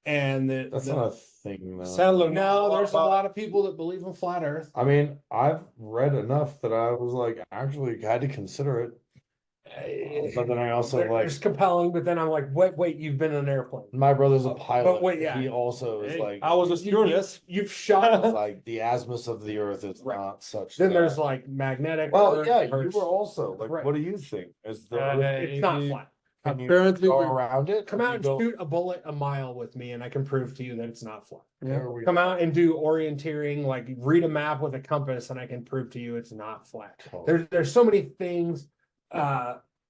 and That's not a thing. Sandler. No, there's a lot of people that believe in flat Earth. I mean, I've read enough that I was like, actually had to consider it. But then I also like, It's compelling, but then I'm like, wait, you've been in an airplane. my brother's a pilot. wait, yeah. He also is Hey, like, I was a stewardess. You've shot. it's like the azimuth of the earth is Right. not such. Then that- there's like magnetic. Well, Earth yeah, you versus- were also like, Right. what do you think? Is the It's not flat. can you Apparently, go we- around it? Come Or out you and go- shoot a bullet a mile with me, and I can prove to you that it's not flat. Yeah. Or we- Come out and do orienteering, like read a map with a compass, and I can prove to you it's not flat. There's so many things.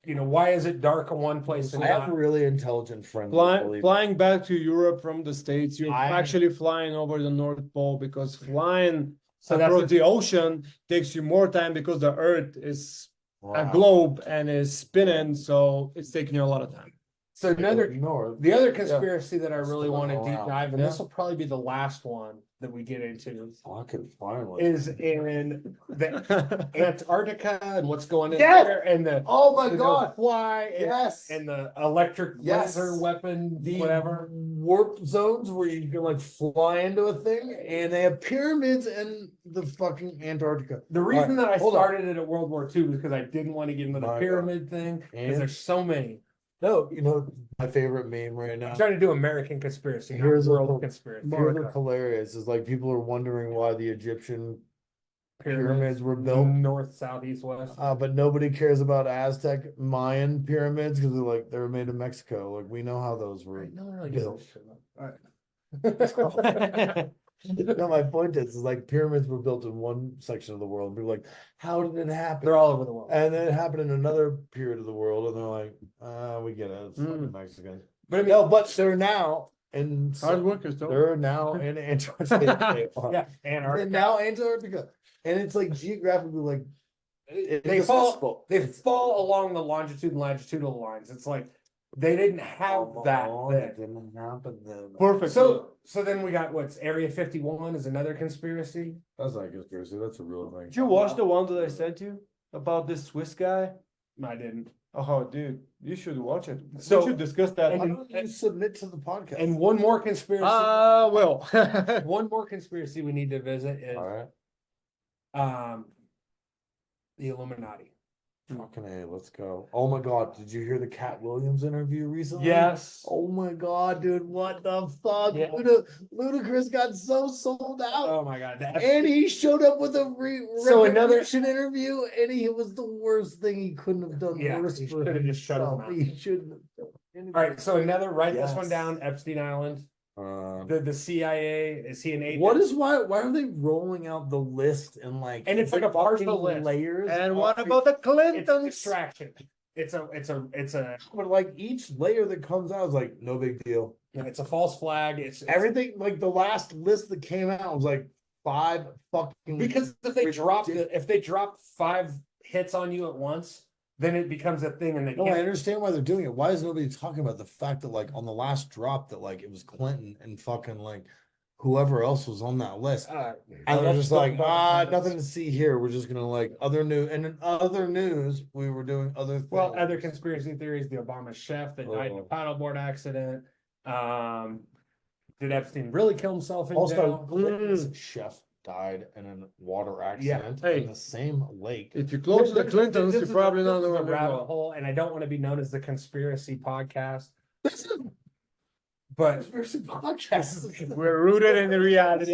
Why is it dark in one place and I have a not? really intelligent friend. that Flying, believes- flying back to Europe from the States, you're I- actually flying over the North Pole because flying So that's across the ocean takes you more time because the Earth is a Wow. globe and is spinning, so it's taking you a lot of time. So another, North. the other conspiracy that I really Still want to deep around. dive, and Yeah. this will probably be the last one that we get into, Fucking finally. is in the Antarctica and what's going in Yes! there, and the Oh my the god. fly, and, Yes. and the electric Yes. laser weapon, The whatever. warp zones where you can like fly into a thing, and they have pyramids in the fucking Antarctica. The reason Alright, that I hold on. started it at World War II was because I didn't want to get into the My pyramid thing, because And- there's so many. No, you know my favorite meme right now. I'm trying to do American conspiracy, not Here's a world whole- conspiracy. Here's what's hilarious is like people are wondering why the Egyptian pyramids were built. north, south, east, west. But nobody cares about Aztec Mayan pyramids because they were made in Mexico. Like we know how those were. No one really built. gives a shit. All right. No, my point is like pyramids were built in one section of the world. And people are like, how did it happen? They're all over the world. And then it happened in another period of the world, and they're like, we get it. It's fucking Mm. Mexicans. But I mean, No, but they're now in Hard workers, though. they're now in Antarctica. yeah, They're Antarctica. now Antarctica. And it's like geographically like They it's fall. accessible. They fall along the longitude and latitudinal lines. It's like they didn't have that Oh, then. it didn't happen then. Perfect. So then we got what's Area 51 is another conspiracy. That's not a conspiracy, that's a real thing. Did you watch the one that I sent you about this Swiss guy? I didn't. Oh, dude, you should watch it. So- We should discuss that. Why don't you submit to the podcast? And one more conspiracy. Well. One more conspiracy we need to visit is Alright, the Illuminati. fucking A, let's go. Oh my god, did you hear the Cat Williams interview recently? Yes. Oh my god, dude, what the fuck? Yeah. Ludacris got so sold out. Oh my God. And he showed up with a So another- recognition interview, and he was the worst thing he couldn't have done. Yeah, worse he for should have just shut his himself. mouth. He shouldn't have done anything. All right. So write this one Yes. down. Epstein Island. The CIA, is he an agent? Why are they rolling out the list and like And it's like a partial fucking list. layers? And what about the It's a Clintons? distraction. It's a But like each layer that comes out is like no big deal. it's a false flag. It's Everything like the last list that came out was like 5 fucking because if they drop 5 hits on you at once, then it becomes a thing, and they No, I can't. understand why they're doing it. Why is nobody talking about the fact that like on the last drop that like it was Clinton and fucking like whoever else was on that list? And they're just like, nothing to see here. We're just gonna like other news. And in other news, we were doing other things. Well, other conspiracy theories: the Obama chef that died in a Oh. paddleboard accident. Did Epstein really kill himself in Also, jail? Clinton's chef died in a water accident Hey. in the same lake. If you're close to the Clintons, This you're is probably not this is the a one. rabbit hole, and I don't want to be known as the conspiracy podcast, but Conspiracy podcast. We're rooted in the reality.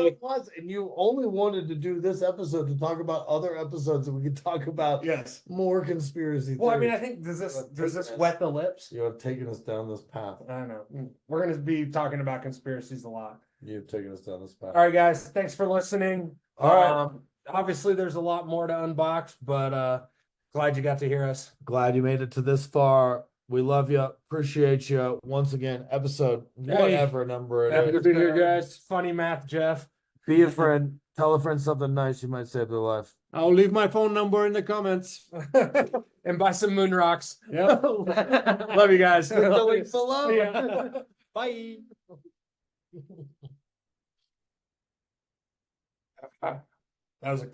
And you only wanted to do this episode to talk about other episodes that we could talk about yes. more conspiracy. Well, I mean, I theories. think does this Goodness. wet the lips? You have taken us down this path. I don't know. We're gonna be talking about conspiracies a lot. You've taken us down this path. All right, guys. Thanks for listening. All right. Obviously, there's a lot more to unbox, but glad you got to hear us. Glad you made it to this far. We love you. Appreciate you. Once again, episode Hey. whatever number it Happy is. to be here, guys. Funny math, Jeff. Be a friend. Tell a friend something nice. You might save their life. I'll leave my phone number in the comments. And buy some moon rocks. Yep. Love you guys. Click the link below. Yeah. Bye. That was a good